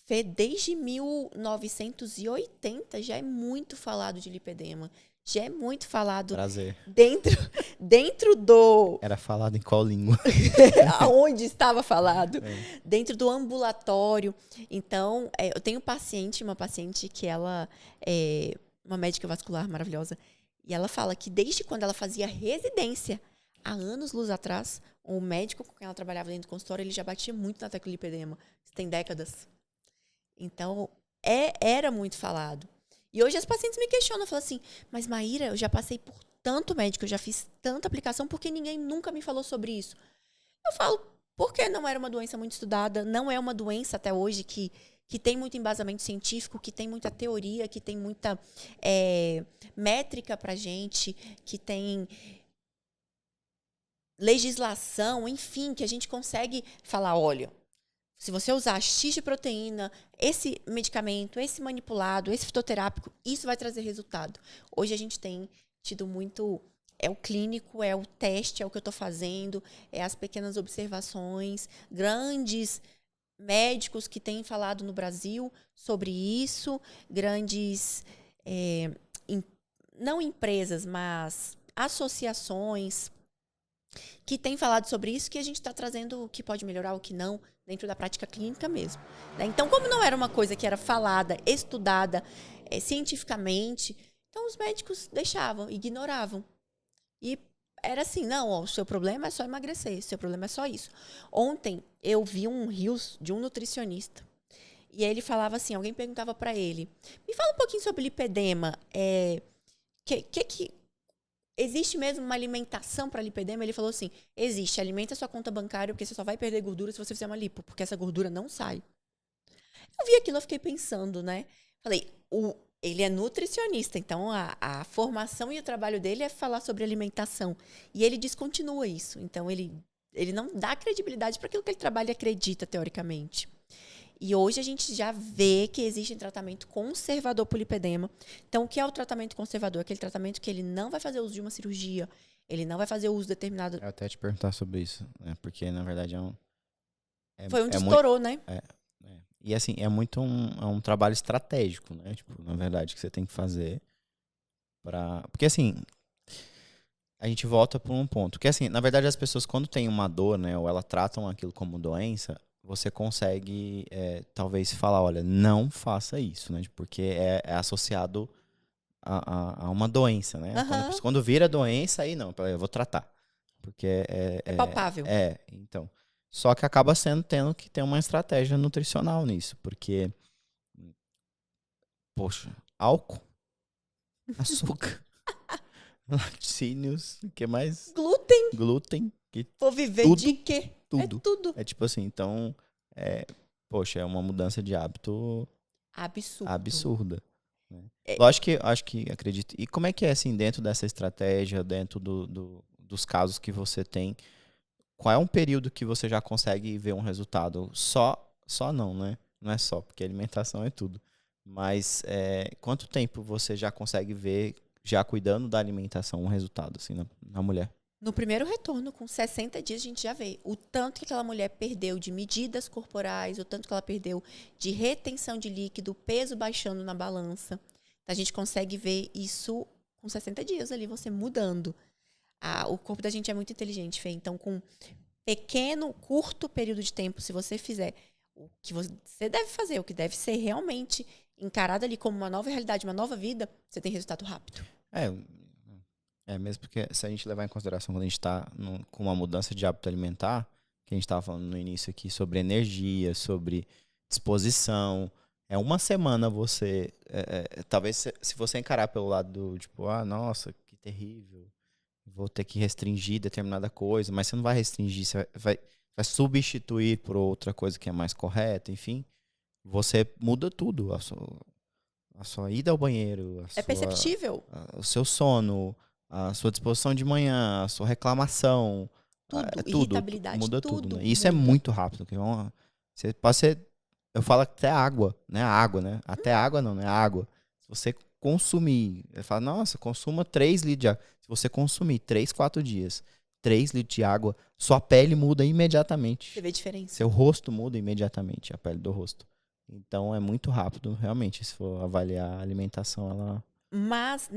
Fê, desde 1980 já é muito falado de lipedema. Já é muito falado... Prazer. Dentro do... Era falado em qual língua? Aonde estava falado? Dentro do ambulatório. Então, eu tenho uma paciente que ela é uma médica vascular maravilhosa. E ela fala que desde quando ela fazia residência, há anos-luz atrás, o médico com quem ela trabalhava dentro do consultório, ele já batia muito na tecla lipedema. Isso tem décadas. Então, era muito falado. E hoje as pacientes me questionam, falam assim, mas Maíra, eu já passei por tanto médico, eu já fiz tanta aplicação, por que ninguém nunca me falou sobre isso? Eu falo, porque não era uma doença muito estudada, não é uma doença até hoje que tem muito embasamento científico, que tem muita teoria, que tem muita métrica pra gente, que tem legislação, enfim, que a gente consegue falar, olha, se você usar X de proteína, esse medicamento, esse manipulado, esse fitoterápico, isso vai trazer resultado. Hoje a gente tem tido muito, é o clínico, é o teste, é o que eu estou fazendo, é as pequenas observações, grandes médicos que têm falado no Brasil sobre isso, grandes, não empresas, mas associações que têm falado sobre isso, que a gente está trazendo o que pode melhorar, o que não, dentro da prática clínica mesmo. Né? Então, como não era uma coisa que era falada, estudada cientificamente, então os médicos deixavam, ignoravam. E era assim, não, ó, o seu problema é só emagrecer, o seu problema é só isso. Ontem eu vi um Reels de um nutricionista e ele falava assim, alguém perguntava para ele, me fala um pouquinho sobre lipedema, que existe mesmo uma alimentação para lipedema? Ele falou assim, existe, alimenta a sua conta bancária porque você só vai perder gordura se você fizer uma lipo, porque essa gordura não sai. Eu vi aquilo, eu fiquei pensando, né? Falei, ele é nutricionista, então a formação e o trabalho dele é falar sobre alimentação. E ele descontinua isso. Então, ele não dá credibilidade para aquilo que ele trabalha e acredita, teoricamente. E hoje a gente já vê que existe um tratamento conservador para o lipedema. Então, o que é o tratamento conservador? Aquele tratamento que ele não vai fazer uso de uma cirurgia, ele não vai fazer uso determinado... Eu até te perguntar sobre isso, né? Porque, na verdade, foi onde estourou, né? E assim, é muito um trabalho estratégico, né? Tipo, na verdade, que você tem que fazer para... Porque assim, a gente volta por um ponto. Que assim, na verdade, as pessoas quando têm uma dor, né? Ou elas tratam aquilo como doença, você consegue, talvez, falar, olha, não faça isso, né? Porque é associado a uma doença, né? Uhum. Quando vira doença, aí não, eu vou tratar. Porque é palpável. Então... Só que acaba tendo que ter uma estratégia nutricional nisso, porque, poxa, álcool, açúcar, laticínios, o que mais? Glúten. Vou viver tudo, de quê? Tudo. É tudo. É tipo assim, então, poxa, é uma mudança de hábito absurda. Né? Lógico que, acredito. E como é que é, assim, dentro dessa estratégia, dentro dos casos que você tem, qual é um período que você já consegue ver um resultado? Só não, né? Não é só, porque alimentação é tudo. Mas quanto tempo você já consegue ver, já cuidando da alimentação, um resultado assim, na mulher? No primeiro retorno, com 60 dias, a gente já vê o tanto que aquela mulher perdeu de medidas corporais, o tanto que ela perdeu de retenção de líquido, peso baixando na balança. A gente consegue ver isso com 60 dias ali, você mudando. O corpo da gente é muito inteligente, Fê. Então, com curto período de tempo, se você fizer o que você deve fazer, o que deve ser realmente encarado ali como uma nova realidade, uma nova vida, você tem resultado rápido. Mesmo porque se a gente levar em consideração quando a gente está com uma mudança de hábito alimentar, que a gente estava falando no início aqui sobre energia, sobre disposição, uma semana você, talvez se você encarar pelo lado do tipo, nossa, que terrível, vou ter que restringir determinada coisa, mas você não vai restringir, você vai substituir por outra coisa que é mais correta, enfim. Você muda tudo. A sua ida ao banheiro. Perceptível. O seu sono, a sua disposição de manhã, a sua reclamação. Tudo, irritabilidade, muda tudo. Né? E isso muda. é muito rápido. Você pode ser, eu falo até água, né? A água, né? Até água não, né? A água. Se você consumir, ele fala, nossa, consuma 3 litros de água. Se você consumir 3, 4 dias, 3 litros de água, sua pele muda imediatamente. Você vê a diferença. Seu rosto muda imediatamente, a pele do rosto. Então é muito rápido, realmente, se for avaliar a alimentação, ela... Mas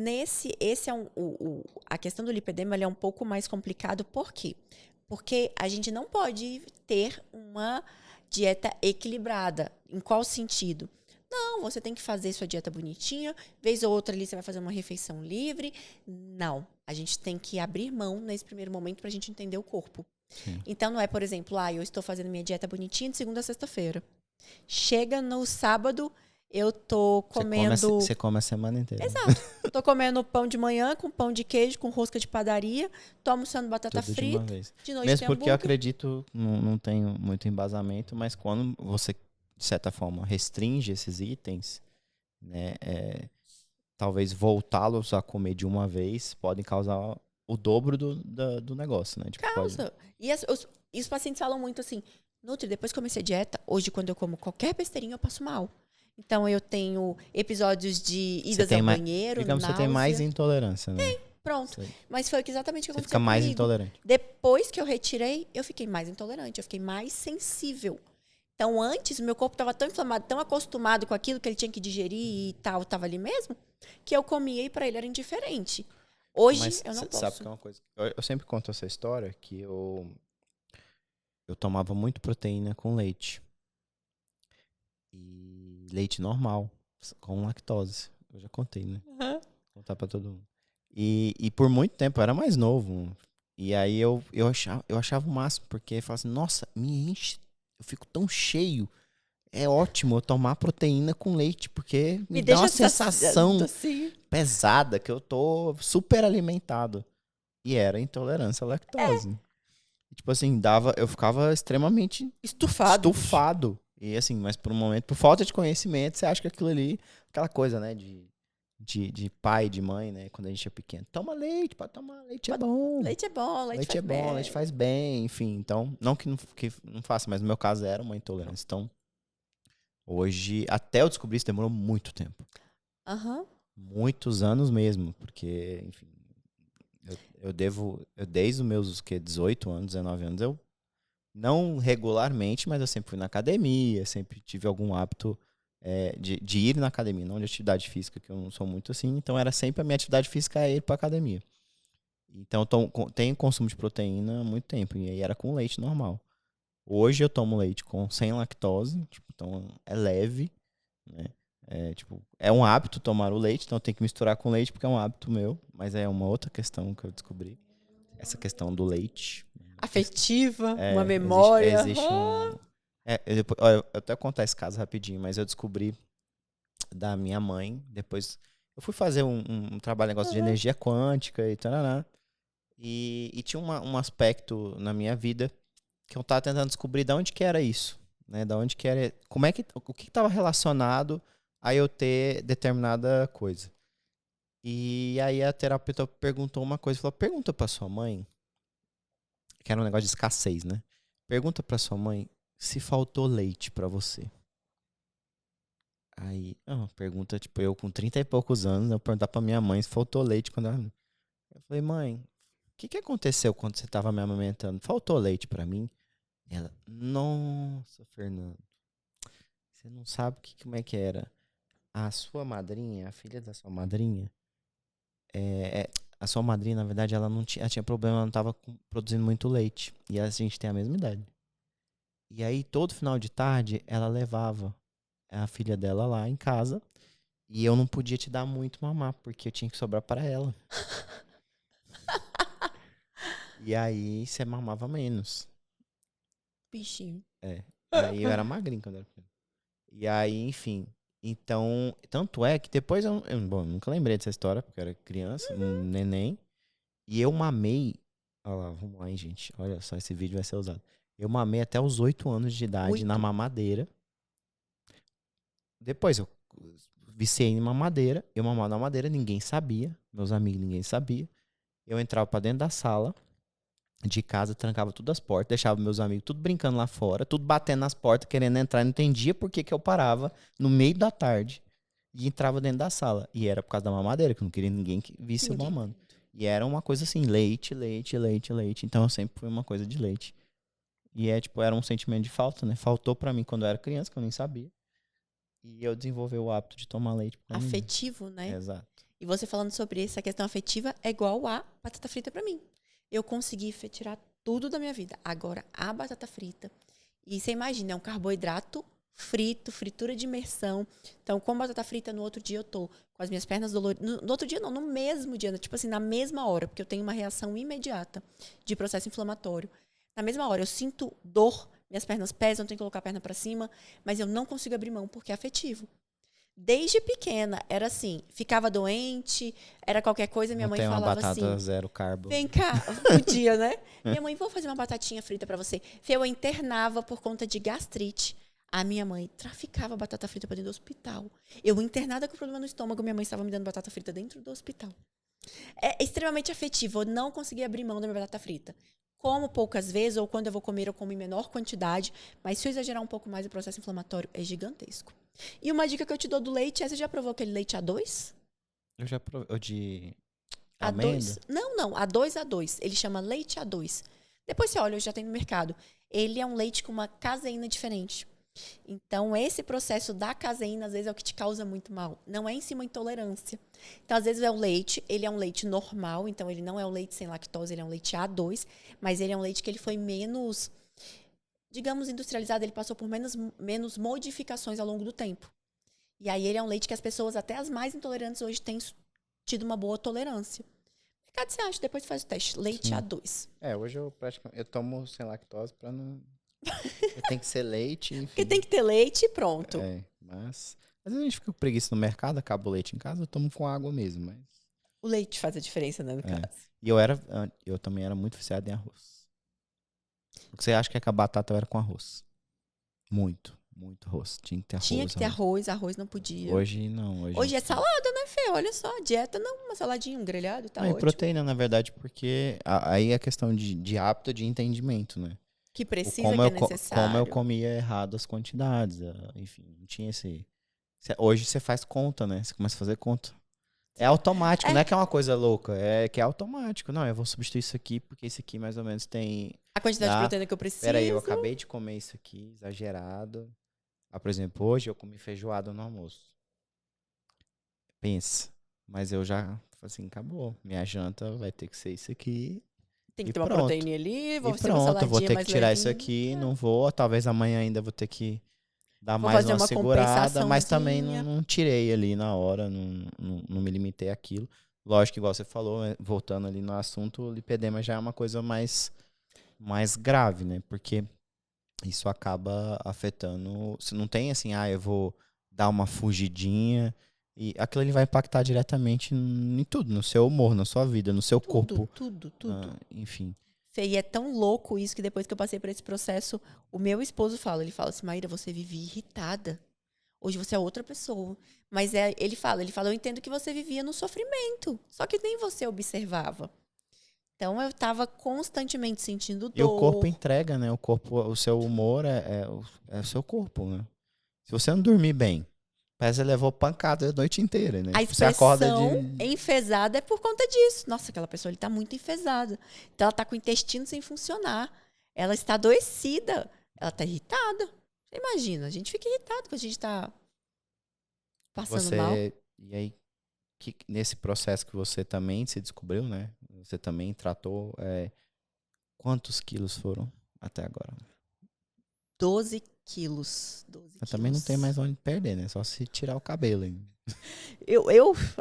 a questão do lipedema é um pouco mais complicado, por quê? Porque a gente não pode ter uma dieta equilibrada. Em qual sentido? Não, você tem que fazer sua dieta bonitinha, vez ou outra ali você vai fazer uma refeição livre. Não, a gente tem que abrir mão nesse primeiro momento pra gente entender o corpo. Sim. Então não é, por exemplo, eu estou fazendo minha dieta bonitinha de segunda a sexta-feira. Chega no sábado, Eu tô comendo... Você come a semana inteira. Exato. Tô comendo pão de manhã com pão de queijo, com rosca de padaria. Tô almoçando batata Tudo frita. de uma vez. De noite Mesmo tem porque eu hambúrguer. acredito, não tenho muito embasamento, mas quando você, de certa forma, restringe esses itens, né, talvez voltá-los a comer de uma vez podem causar o dobro do negócio, né? Tipo, Causa. E os pacientes falam muito assim, Nutri, depois que eu comecei a dieta, hoje quando eu como qualquer besteirinha eu passo mal. Então eu tenho episódios de idas ao banheiro, digamos que náusea. você tem mais intolerância, né? Pronto. Mas foi exatamente o que Você aconteceu fica mais comigo. intolerante. Depois que eu retirei, eu fiquei mais intolerante, eu fiquei mais sensível. Então, antes, meu corpo estava tão inflamado, tão acostumado com aquilo que ele tinha que digerir e tal, estava ali mesmo, que eu comia e para ele era indiferente. Hoje, Mas eu não posso. sabe que é uma coisa? Eu sempre conto essa história que eu tomava muito proteína com leite. E leite normal, com lactose. Eu já contei, né? Uhum. Vou contar pra todo mundo. E por muito tempo, eu era mais novo. E aí eu achava o máximo, porque eu falava assim, nossa, me enche, eu fico tão cheio. É ótimo eu tomar proteína com leite, porque me dá uma sensação assim. pesada, que eu tô super alimentado. E era intolerância à lactose. Tipo assim, eu ficava extremamente estufado. E assim, mas por um momento, por falta de conhecimento, você acha que aquilo ali, aquela coisa, né, de pai, de mãe, né, quando a gente é pequeno. Toma leite, pode tomar, leite é bom. Leite é bom, Leite é bom, leite faz bem, enfim. Então, não que não faça, mas no meu caso era uma intolerância. Então, hoje, até eu descobrir isso, demorou muito tempo. Aham. Muitos anos mesmo, porque, enfim, desde os meus 18 anos, 19 anos, eu não regularmente, mas eu sempre fui na academia, sempre tive algum hábito de ir na academia, não de atividade física, que eu não sou muito assim. Então era sempre a minha atividade física ir para academia. Então tenho consumo de proteína há muito tempo, e aí era com leite normal. Hoje eu tomo leite sem lactose, tipo, então é leve, né? É um hábito tomar o leite, então eu tenho que misturar com leite porque é um hábito meu, mas é uma outra questão que eu descobri. Essa questão do leite. Afetiva, uma memória. Existe olha, eu até vou contar esse caso rapidinho, mas eu descobri da minha mãe, depois eu fui fazer um trabalho, negócio de energia quântica e tal, e tinha um aspecto na minha vida que eu estava tentando descobrir de onde que era isso, né? Da onde que era, o que estava relacionado a eu ter determinada coisa. E aí a terapeuta perguntou uma coisa, falou: pergunta para sua mãe, que era um negócio de escassez, né? Pergunta pra sua mãe se faltou leite pra você. Aí, pergunta, tipo, eu com 30 e poucos anos, eu perguntar pra minha mãe se faltou leite quando ela... Eu falei, mãe, o que aconteceu quando você tava me amamentando? Faltou leite pra mim? Ela, nossa, Fernando, você não sabe como é que era. A sua madrinha, a filha da sua madrinha, a sua madrinha, na verdade, ela tinha problema, ela não tava produzindo muito leite. E a gente tem a mesma idade. E aí, todo final de tarde, ela levava a filha dela lá em casa. E eu não podia te dar muito mamar, porque eu tinha que sobrar para ela. E aí, você mamava menos. Bichinho. E aí, eu era magrinho quando era pequeno. E aí, enfim. Então, tanto é que depois eu nunca lembrei dessa história, porque eu era criança, um neném. E eu mamei. Olha lá, vamos lá, hein, gente. Olha só, esse vídeo vai ser usado. Eu mamei até os 8 anos de idade na mamadeira. Depois eu viciei em mamadeira. Eu mamava na madeira, ninguém sabia. Meus amigos, ninguém sabia. Eu entrava pra dentro da sala de casa, trancava todas as portas, deixava meus amigos tudo brincando lá fora, tudo batendo nas portas, querendo entrar. Não entendia por que eu parava no meio da tarde e entrava dentro da sala. E era por causa da mamadeira, que eu não queria ninguém que visse eu mamando. E era uma coisa assim, leite, leite, leite, leite. Então eu sempre fui uma coisa de leite. E era um sentimento de falta, né? Faltou pra mim quando eu era criança, que eu nem sabia. E eu desenvolvi o hábito de tomar leite. Afetivo, né? Exato. E você falando sobre essa questão afetiva é igual a batata frita pra mim. Eu consegui tirar tudo da minha vida. Agora, a batata frita. E você imagina, é um carboidrato frito, fritura de imersão. Então, com batata frita, no outro dia eu tô com as minhas pernas doloridas. No outro dia não, no mesmo dia. Tipo assim, na mesma hora. Porque eu tenho uma reação imediata de processo inflamatório. Na mesma hora, eu sinto dor. Minhas pernas pesam, eu tenho que colocar a perna pra cima. Mas eu não consigo abrir mão porque é afetivo. Desde pequena, era assim, ficava doente, era qualquer coisa, minha mãe Tem uma falava batata assim, zero carbo. vem cá, podia, né? Minha mãe, vou fazer uma batatinha frita pra você. Eu internava por conta de gastrite. A minha mãe traficava batata frita pra dentro do hospital. Eu internada com problema no estômago, minha mãe estava me dando batata frita dentro do hospital. É extremamente afetivo, eu não consegui abrir mão da minha batata frita. Como poucas vezes, ou quando eu vou comer, eu como em menor quantidade, mas se eu exagerar um pouco mais, o processo inflamatório é gigantesco. E uma dica que eu te dou do leite é, você já provou aquele leite A2? Eu já provei. O de A2? amêndoa? Não, A2. Ele chama leite A2. Depois você olha, eu já tenho no mercado. Ele é um leite com uma caseína diferente. Então, esse processo da caseína, às vezes, é o que te causa muito mal. Não é em si uma intolerância. Então, às vezes, é o leite, ele é um leite normal, então ele não é um leite sem lactose, ele é um leite A2, mas ele é um leite que ele foi menos, digamos, industrializado, ele passou por menos modificações ao longo do tempo. E aí, ele é um leite que as pessoas, até as mais intolerantes, hoje têm tido uma boa tolerância. Mercado você acha, depois faz o teste. Leite Sim. A2. Hoje eu praticamente tomo sem lactose pra não. Tem que ser leite, enfim. Porque tem que ter leite e pronto. Mas às vezes a gente fica com preguiça no mercado, acaba o leite em casa, eu tomo com água mesmo, mas. O leite faz a diferença, né, no caso. E eu também era muito viciado em arroz. O que você acha que é que a batata era com arroz? Muito arroz. Tinha que ter arroz. Tinha que ter arroz não podia. Hoje não. Hoje é salada, né, Fê? Olha só, dieta não, uma saladinha, um grelhado, tá ótimo. E proteína, na verdade, porque aí é questão de hábito, de entendimento, né? Que precisa, que é necessário. Como eu comia errado as quantidades, enfim, não tinha esse... Hoje você faz conta, né? Você começa a fazer conta. É automático, não é que é uma coisa louca, é que é automático. Não, eu vou substituir isso aqui, porque isso aqui mais ou menos tem... A quantidade de proteína que eu preciso. Peraí, eu acabei de comer isso aqui, exagerado. Por exemplo, hoje eu comi feijoada no almoço. Pensa, mas eu já, assim, acabou. Minha janta vai ter que ser isso aqui. Tem que ter uma proteína ali, vou ser uma saladinha vou ter que tirar levinha. isso aqui, não vou. Talvez amanhã ainda vou ter que dar mais uma segurada, mas também não tirei ali na hora, não me limitei àquilo. Lógico, igual você falou, voltando ali no assunto, o lipedema já é uma coisa mais grave, né? Porque isso acaba afetando. Se não tem assim, eu vou dar uma fugidinha. E aquilo ali vai impactar diretamente em tudo, no seu humor, na sua vida, no seu corpo. Tudo. Enfim. Fê, e é tão louco isso que depois que eu passei por esse processo, o meu esposo fala, ele fala assim, Maíra, você vivia irritada. Hoje você é outra pessoa. Mas ele fala, eu entendo que você vivia no sofrimento. Só que nem você observava. Então eu estava constantemente sentindo dor. E o corpo entrega, né? O seu humor é o seu corpo, né? Se você não dormir bem, parece que você levou pancada a noite inteira, né? A expressão enfesada é por conta disso. Nossa, aquela pessoa está muito enfesada. Então ela está com o intestino sem funcionar. Ela está adoecida. Ela está irritada. Você imagina, a gente fica irritado quando a gente está passando mal. E aí, nesse processo que você também se descobriu, né? Você também tratou. Quantos quilos foram até agora? 12 quilos. Também não tem mais onde perder, né? Só se tirar o cabelo. Hein?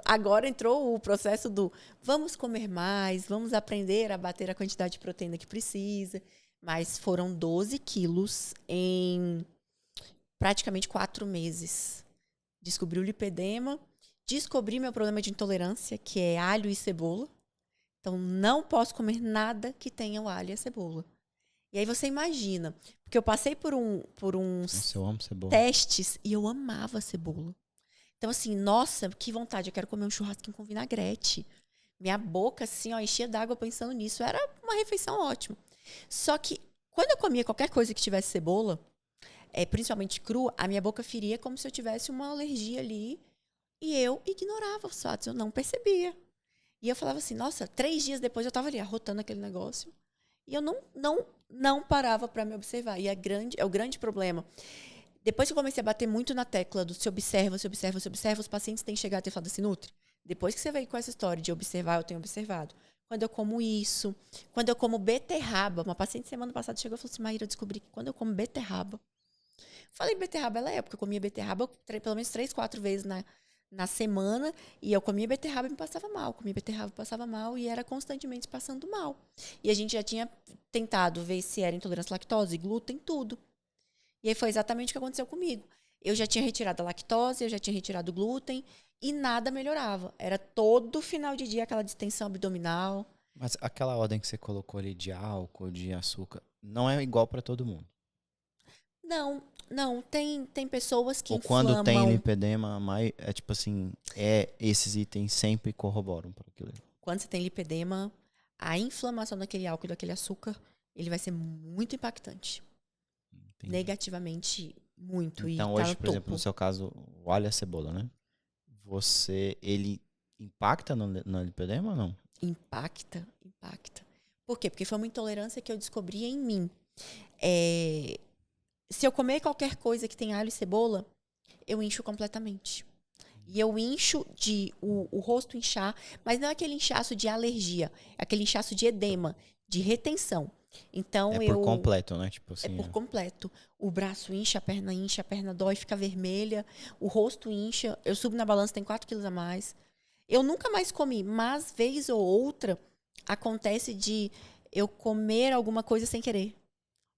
Agora entrou o processo do vamos comer mais, vamos aprender a bater a quantidade de proteína que precisa. Mas foram 12 quilos em praticamente 4 meses. Descobri o lipedema, descobri meu problema de intolerância, que é alho e cebola. Então, não posso comer nada que tenha o alho e a cebola. E aí você imagina, porque eu passei por uns testes e eu amava cebola. Então, assim, nossa, que vontade, eu quero comer um churrasquinho com vinagrete. Minha boca, assim, enchia d'água pensando nisso. Era uma refeição ótima. Só que, quando eu comia qualquer coisa que tivesse cebola, principalmente crua, a minha boca feria como se eu tivesse uma alergia ali. E eu ignorava os fatos, eu não percebia. E eu falava assim, nossa, 3 dias depois eu estava ali arrotando aquele negócio. E eu não parava para me observar. E é o grande problema. Depois que eu comecei a bater muito na tecla do se observa, os pacientes têm que chegar a ter falado assim, Nutri, depois que você veio com essa história de observar, eu tenho observado. Quando eu como isso, quando eu como beterraba, uma paciente semana passada chegou e falou assim, Maíra, eu descobri que quando eu como beterraba, falei beterraba, ela porque eu comia beterraba pelo menos 3, 4 vezes na semana, e eu comia beterraba e me passava mal. Comia beterraba e passava mal, e era constantemente passando mal. E a gente já tinha tentado ver se era intolerância à lactose, glúten, tudo. E aí foi exatamente o que aconteceu comigo. Eu já tinha retirado a lactose, eu já tinha retirado o glúten e nada melhorava. Era todo final de dia aquela distensão abdominal. Mas aquela ordem que você colocou ali de álcool, de açúcar, não é igual para todo mundo. Não, não. Tem pessoas que Ou quando tem inflamam. lipedema, é tipo assim, esses itens sempre corroboram para aquilo. Quando você tem lipedema, a inflamação daquele álcool e daquele açúcar, ele vai ser muito impactante. Entendi. Negativamente, muito. Então, e tá hoje, no por topo. exemplo, no seu caso, o alho e a cebola, né? Ele impacta no lipedema ou não? Impacta. Por quê? Porque foi uma intolerância que eu descobri em mim. Se eu comer qualquer coisa que tem alho e cebola, eu incho completamente. E eu incho o rosto inchar, mas não é aquele inchaço de alergia, é aquele inchaço de edema, de retenção. Então É por completo, né? Tipo assim, é por completo. O braço incha, a perna dói, fica vermelha, o rosto incha. Eu subo na balança, tem 4 quilos a mais. Eu nunca mais comi, mas vez ou outra acontece de eu comer alguma coisa sem querer.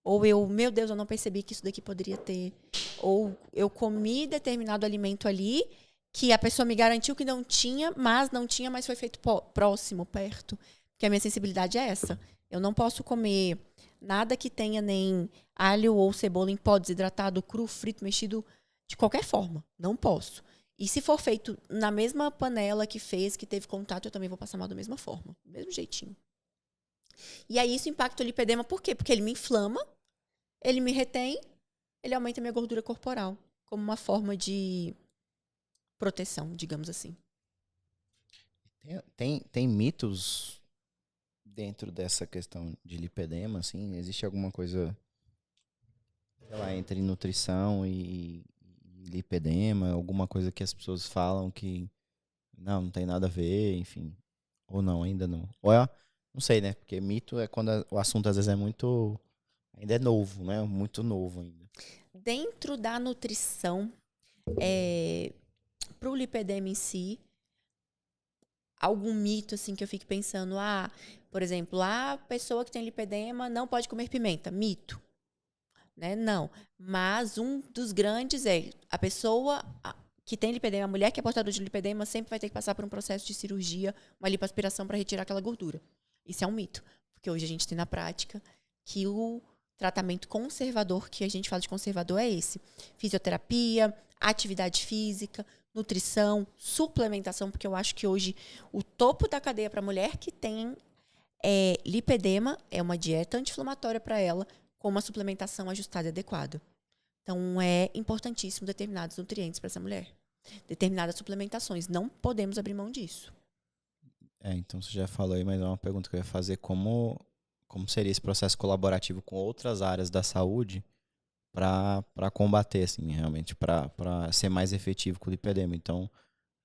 Ou meu Deus, eu não percebi que isso daqui poderia ter. Ou eu comi determinado alimento ali que a pessoa me garantiu que não tinha, mas foi feito próximo, perto. Porque a minha sensibilidade é essa. Eu não posso comer nada que tenha nem alho ou cebola em pó, desidratado, cru, frito, mexido, de qualquer forma. Não posso. E se for feito na mesma panela que fez, que teve contato, eu também vou passar mal da mesma forma. Do mesmo jeitinho. E aí isso impacta o lipedema, por quê? Porque ele me inflama, ele me retém, ele aumenta a minha gordura corporal. Como uma forma de proteção, digamos assim. Tem mitos dentro dessa questão de lipedema, assim? Existe alguma coisa, sei lá, entre nutrição e lipedema? Alguma coisa que as pessoas falam que não tem nada a ver, enfim. Ou não, ainda não. Não sei, né? Porque mito é quando o assunto às vezes é muito... Ainda é novo, né? Muito novo ainda. Dentro da nutrição, para o lipedema em si, algum mito assim que eu fique pensando, por exemplo, a pessoa que tem lipedema não pode comer pimenta. Mito, né? Não. Mas um dos grandes é a pessoa que tem lipedema, a mulher que é portadora de lipedema sempre vai ter que passar por um processo de cirurgia, uma lipoaspiração para retirar aquela gordura. Isso é um mito, porque hoje a gente tem na prática que o tratamento conservador, que a gente fala de conservador, é esse. Fisioterapia, atividade física, nutrição, suplementação, porque eu acho que hoje o topo da cadeia para a mulher que tem lipedema é uma dieta anti-inflamatória para ela, com uma suplementação ajustada e adequada. Então, é importantíssimo determinados nutrientes para essa mulher. Determinadas suplementações. Não podemos abrir mão disso. Então você já falou aí, mas é uma pergunta que eu ia fazer. Como seria esse processo colaborativo com outras áreas da saúde para combater, assim, realmente, para ser mais efetivo com o lipedema? Então,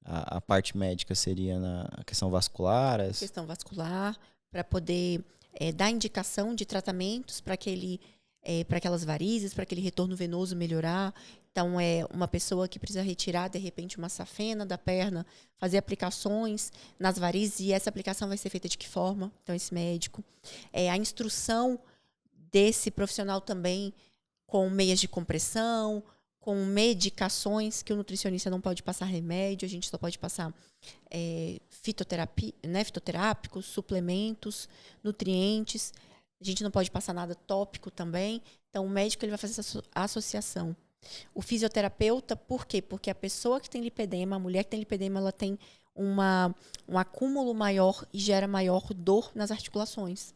a parte médica seria na questão vascular? Questão vascular, para poder dar indicação de tratamentos para aquelas varizes, para aquele retorno venoso melhorar. Então, é uma pessoa que precisa retirar, de repente, uma safena da perna, fazer aplicações nas varizes, e essa aplicação vai ser feita de que forma? Então, esse médico. A instrução desse profissional também com meias de compressão, com medicações, que o nutricionista não pode passar remédio, a gente só pode passar fitoterapia, né, fitoterápicos, suplementos, nutrientes. A gente não pode passar nada tópico também. Então, o médico ele vai fazer essa associação. O fisioterapeuta, por quê? Porque a pessoa que tem lipedema, a mulher que tem lipedema, ela tem um acúmulo maior e gera maior dor nas articulações.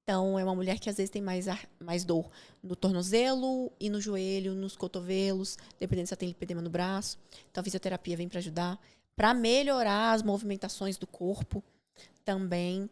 Então, é uma mulher que às vezes tem mais dor no tornozelo e no joelho, nos cotovelos, dependendo se ela tem lipedema no braço. Então, a fisioterapia vem para ajudar, para melhorar as movimentações do corpo também.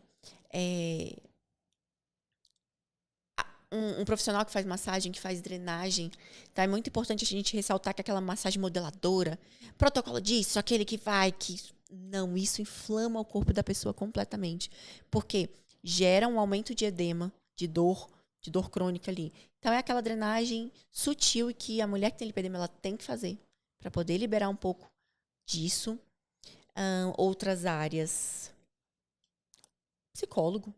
Um profissional que faz massagem, que faz drenagem, tá? É muito importante a gente ressaltar que aquela massagem modeladora, protocolo disso, aquele que vai, que... Não, isso inflama o corpo da pessoa completamente. Porque gera um aumento de edema, de dor crônica ali. Então, é aquela drenagem sutil e que a mulher que tem lipedema, ela tem que fazer para poder liberar um pouco disso. Outras áreas. Psicólogo.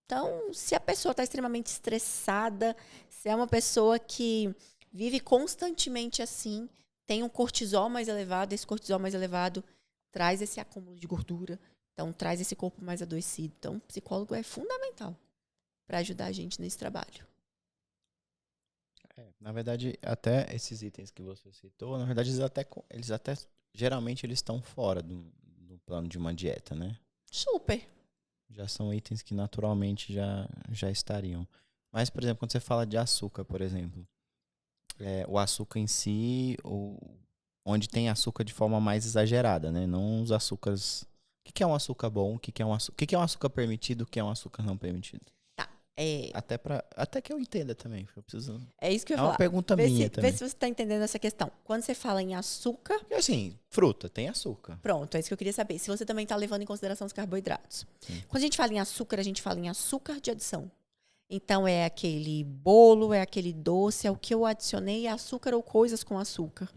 Então, se a pessoa está extremamente estressada, se é uma pessoa que vive constantemente assim, tem um cortisol mais elevado, esse cortisol mais elevado traz esse acúmulo de gordura, então traz esse corpo mais adoecido. Então, o psicólogo é fundamental para ajudar a gente nesse trabalho. Na verdade, até esses itens que você citou, na verdade, eles até geralmente eles estão fora do plano de uma dieta, né? Super. Já são itens que naturalmente já estariam. Mas, por exemplo, quando você fala de açúcar, por exemplo, o açúcar em si, onde tem açúcar de forma mais exagerada, né? Não os açúcares. O que é um açúcar bom? O que é um açúcar permitido? O que é um açúcar não permitido? Tá. Até que eu entenda também. Eu preciso. É isso que eu ia É uma falar. pergunta minha também. Vê se você está entendendo essa questão. Quando você fala em açúcar... Porque, assim, fruta tem açúcar. Pronto, é isso que eu queria saber. Se você também está levando em consideração os carboidratos. Sim. Quando a gente fala em açúcar, a gente fala em açúcar de adição. Então, é aquele bolo, é aquele doce, é o que eu adicionei açúcar ou coisas com açúcar.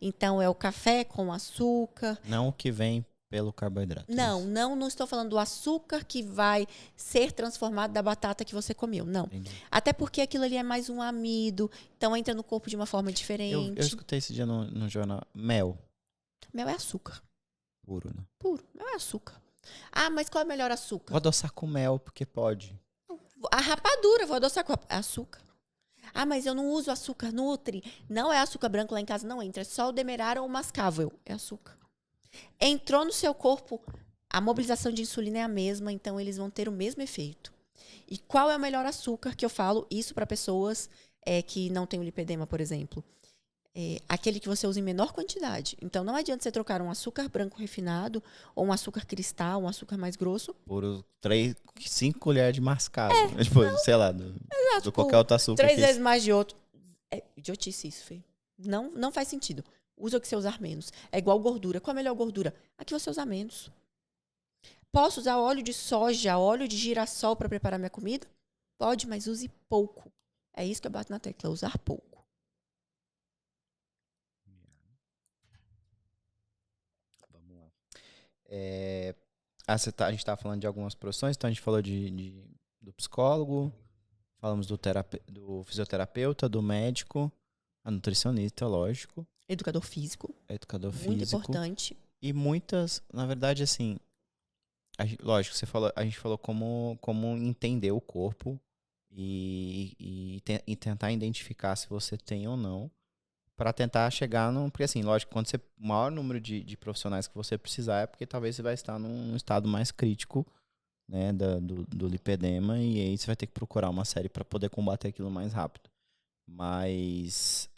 Então, é o café com açúcar. Não o que vem pelo carboidrato. Não estou falando do açúcar que vai ser transformado da batata que você comeu. Não. Entendi. Até porque aquilo ali é mais um amido, então entra no corpo de uma forma diferente. Eu escutei esse dia no jornal. Mel. Mel é açúcar. Puro, né? Puro. Mel é açúcar. Ah, mas qual é o melhor açúcar? Vou adoçar com mel, porque pode. A rapadura, vou adoçar com açúcar. Ah, mas eu não uso açúcar Nutri. Não é açúcar branco lá em casa, não entra. É só o demerara ou o mascável. É açúcar. Entrou no seu corpo, a mobilização de insulina é a mesma, então eles vão ter o mesmo efeito. E qual é o melhor açúcar que eu falo? Isso para pessoas que não têm o lipedema, por exemplo. Aquele que você usa em menor quantidade. Então, não adianta você trocar um açúcar branco refinado ou um açúcar cristal, um açúcar mais grosso. Por 5 colheres de mascavo. Tipo, sei lá, do qualquer outro açúcar. 3 vezes mais de outro. É idiotice isso, Fê. Não faz sentido. Usa o que você usar menos. É igual gordura. Qual a melhor gordura? A que você usar menos. Posso usar óleo de soja, óleo de girassol para preparar minha comida? Pode, mas use pouco. É isso que eu bato na tecla, usar pouco. Vamos lá. A gente estava falando de algumas profissões, então a gente falou do psicólogo, falamos do fisioterapeuta, do médico, a nutricionista, lógico. Educador físico. Educador físico. Muito importante. E muitas, na verdade, assim, lógico, a gente falou como entender o corpo e tentar identificar se você tem ou não, para tentar chegar num... Porque, assim, lógico, quando o maior número de profissionais que você precisar é porque talvez você vai estar num estado mais crítico, né, do lipedema, e aí você vai ter que procurar uma série para poder combater aquilo mais rápido. Mas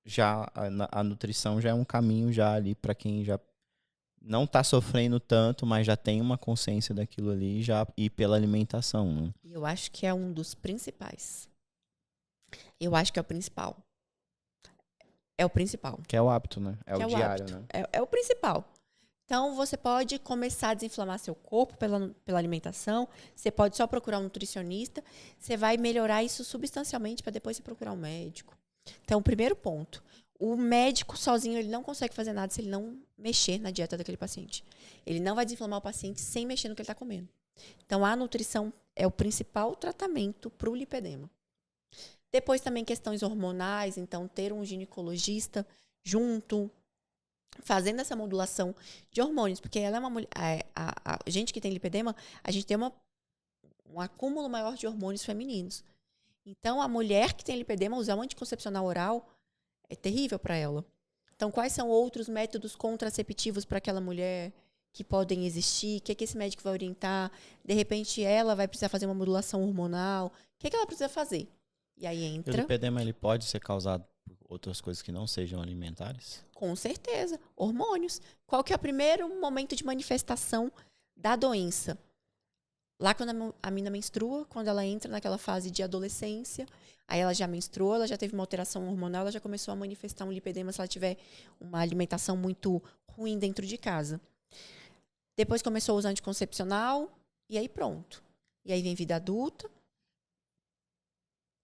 já a nutrição já é um caminho já ali para quem já não está sofrendo tanto, mas já tem uma consciência daquilo ali e pela alimentação, né? Eu acho que é um dos principais. Eu acho que é o principal. É o principal. Que é o hábito, né? É o diário, hábito. né? É o principal. Então, você pode começar a desinflamar seu corpo pela alimentação. Você pode só procurar um nutricionista. Você vai melhorar isso substancialmente para depois você procurar um médico. Então, o primeiro ponto. O médico sozinho, ele não consegue fazer nada se ele não mexer na dieta daquele paciente. Ele não vai desinflamar o paciente sem mexer no que ele está comendo. Então, a nutrição é o principal tratamento para o lipedema. Depois, também questões hormonais. Então, ter um ginecologista junto, fazendo essa modulação de hormônios. Porque ela é uma mulher... A gente que tem lipedema, a gente tem um acúmulo maior de hormônios femininos. Então, a mulher que tem lipedema, usar um anticoncepcional oral é terrível para ela. Então, quais são outros métodos contraceptivos para aquela mulher que podem existir? O que é que esse médico vai orientar? De repente, ela vai precisar fazer uma modulação hormonal. O que é que ela precisa fazer? E aí entra... O lipedema, ele pode ser causado por outras coisas que não sejam alimentares? Com certeza. Hormônios. Qual que é o primeiro momento de manifestação da doença? Lá quando a mina menstrua, quando ela entra naquela fase de adolescência, aí ela já menstruou, ela já teve uma alteração hormonal, ela já começou a manifestar um lipedema se ela tiver uma alimentação muito ruim dentro de casa. Depois começou a usar anticoncepcional, e aí pronto. E aí vem vida adulta,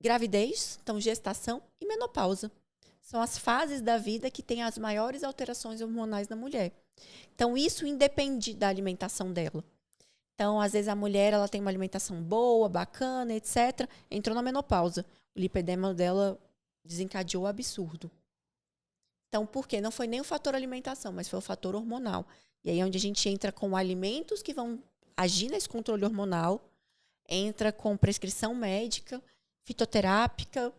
gravidez, então gestação e menopausa. São as fases da vida que têm as maiores alterações hormonais na mulher. Então, isso independe da alimentação dela. Então, às vezes, a mulher ela tem uma alimentação boa, bacana, etc. Entrou na menopausa. O lipedema dela desencadeou o absurdo. Então, por quê? Não foi nem o fator alimentação, mas foi o fator hormonal. E aí é onde a gente entra com alimentos que vão agir nesse controle hormonal, entra com prescrição médica, fitoterápica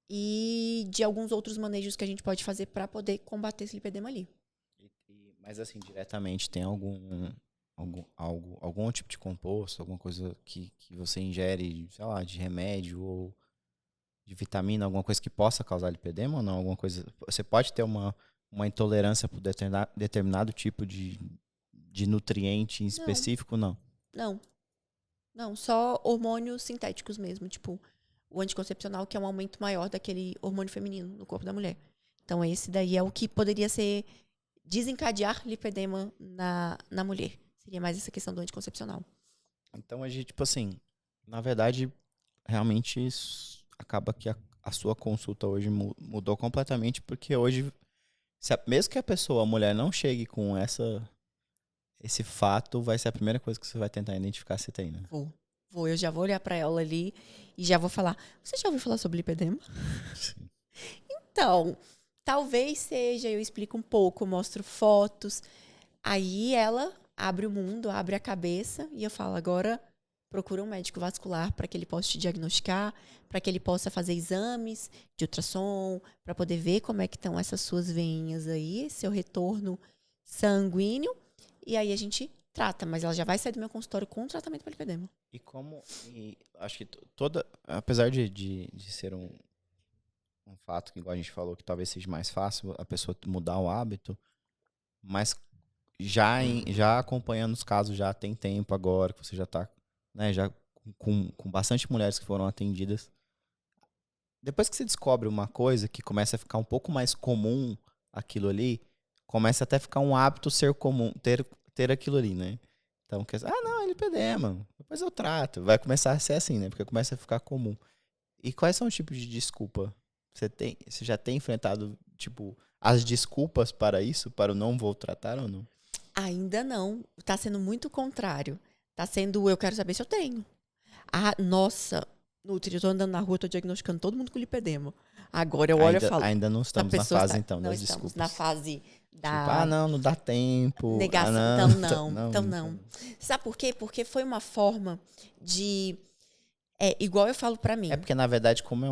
e de alguns outros manejos que a gente pode fazer para poder combater esse lipedema ali. Mas assim, diretamente, tem algum tipo de composto, alguma coisa que você ingere, sei lá, de remédio ou de vitamina, alguma coisa que possa causar lipedema ou não? Alguma coisa, você pode ter uma intolerância por determinado tipo de nutriente em específico, não? Não, só hormônios sintéticos mesmo, tipo o anticoncepcional, que é um aumento maior daquele hormônio feminino no corpo da mulher. Então, esse daí é o que poderia ser desencadear lipedema na mulher. Seria mais essa questão do anticoncepcional. Então, a gente, tipo assim, na verdade, realmente acaba que a sua consulta hoje mudou completamente, porque hoje, mesmo que a mulher não chegue com esse fato, vai ser a primeira coisa que você vai tentar identificar se tem, né? Eu já vou olhar pra ela ali e já vou falar, você já ouviu falar sobre lipedema? Sim. Então, talvez seja, eu explico um pouco, mostro fotos, aí ela abre o mundo, abre a cabeça e eu falo, agora procura um médico vascular para que ele possa te diagnosticar, para que ele possa fazer exames de ultrassom, para poder ver como é que estão essas suas veinhas aí, seu retorno sanguíneo, e aí a gente trata, mas ela já vai sair do meu consultório com tratamento para lipedema. E acho que apesar de ser um fato que, igual a gente falou, que talvez seja mais fácil a pessoa mudar o hábito, mas já acompanhando os casos, já tem tempo agora, que você já está, né, já com bastante mulheres que foram atendidas. Depois que você descobre uma coisa que começa a ficar um pouco mais comum aquilo ali, começa até a ficar um hábito ser comum, ter aquilo ali, né? Então, não, é lipedema, depois eu trato. Vai começar a ser assim, né? Porque começa a ficar comum. E quais são os tipos de desculpa? Você já tem enfrentado, tipo, as desculpas para isso, para o não vou tratar ou não? Ainda não. Tá sendo muito o contrário. Tá sendo, eu quero saber se eu tenho. Ah, nossa, Nutri, eu tô andando na rua, tô diagnosticando todo mundo com lipedema. Agora eu olho e falo... Ainda não estamos na fase, então, das desculpas. Na fase da... Tipo, não dá tempo. Negação. Então não. Sabe por quê? Porque foi uma forma de... igual eu falo pra mim. É porque, na verdade, como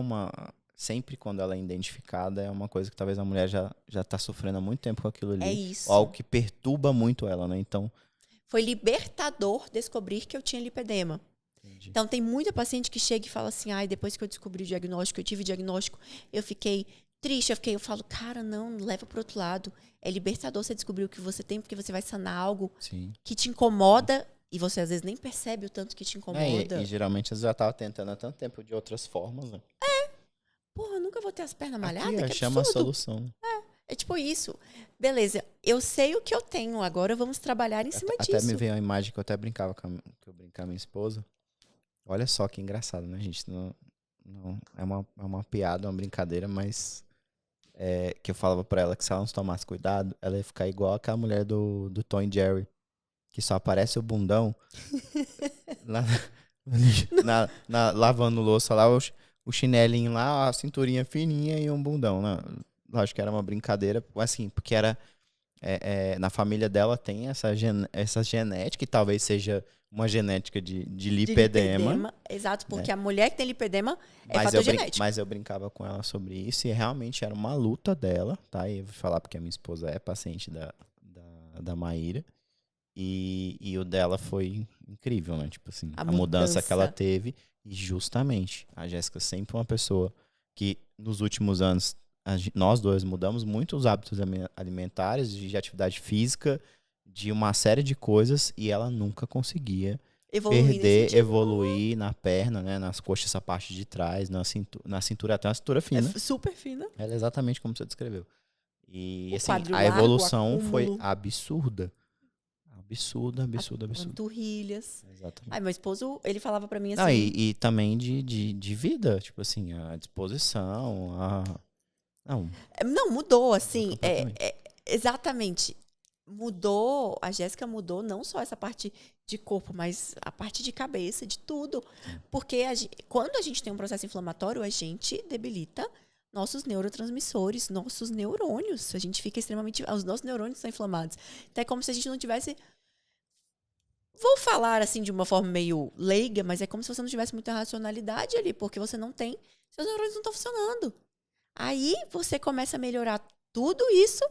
sempre quando ela é identificada, é uma coisa que talvez a mulher já tá sofrendo há muito tempo com aquilo ali. É isso. Algo que perturba muito ela, né? Então... Foi libertador descobrir que eu tinha lipedema. Entendi. Então, tem muita paciente que chega e fala assim, depois que eu descobri o diagnóstico, eu tive o diagnóstico, eu fiquei triste, eu falo, cara, não, leva pro outro lado. É libertador você descobrir o que você tem, porque você vai sanar algo que te incomoda e você às vezes nem percebe o tanto que te incomoda. E geralmente você já tava tentando há tanto tempo de outras formas, né? Porra, eu nunca vou ter as pernas malhadas, Aqui, chama a solução. É tipo isso. Beleza, eu sei o que eu tenho, agora vamos trabalhar em cima disso. Até me veio uma imagem que eu até brincava com a minha esposa. Olha só que engraçado, né, gente? Não, é uma piada, uma brincadeira, mas que eu falava pra ela que se ela não tomasse cuidado, ela ia ficar igual aquela mulher do Tom e Jerry, que só aparece o bundão lavando louça lá, o chinelinho lá, a cinturinha fininha e um bundão, né? Lógico que era uma brincadeira, assim, porque era na família dela tem essa genética, e talvez seja uma genética de lipedema. Exato, porque a mulher que tem lipedema mas fator genético. Mas eu brincava com ela sobre isso e realmente era uma luta dela, tá? E eu vou falar porque a minha esposa é paciente da Maíra. E o dela foi incrível, né? Tipo assim, a mudança que ela teve. E justamente, a Jéssica sempre uma pessoa que nos últimos anos nós dois mudamos muito os hábitos alimentares, de atividade física, de uma série de coisas, e ela nunca conseguia evoluir na perna, né, nas coxas, essa parte de trás, na cintura, até uma cintura fina. É super fina. Ela é exatamente como você descreveu. E assim, a evolução foi absurda. Absurda. Panturrilhas. Exatamente. Meu esposo, ele falava pra mim assim... Não, e também de vida, tipo assim, a disposição, Não, mudou, assim, exatamente. Mudou, a Jéssica mudou não só essa parte de corpo, mas a parte de cabeça, de tudo. Porque quando a gente tem um processo inflamatório, a gente debilita nossos neurotransmissores, nossos neurônios. A gente fica extremamente... Os nossos neurônios estão inflamados. Então é como se a gente não tivesse... Vou falar assim de uma forma meio leiga, mas é como se você não tivesse muita racionalidade ali, porque você não tem... Seus neurônios não estão funcionando. Aí você começa a melhorar tudo isso,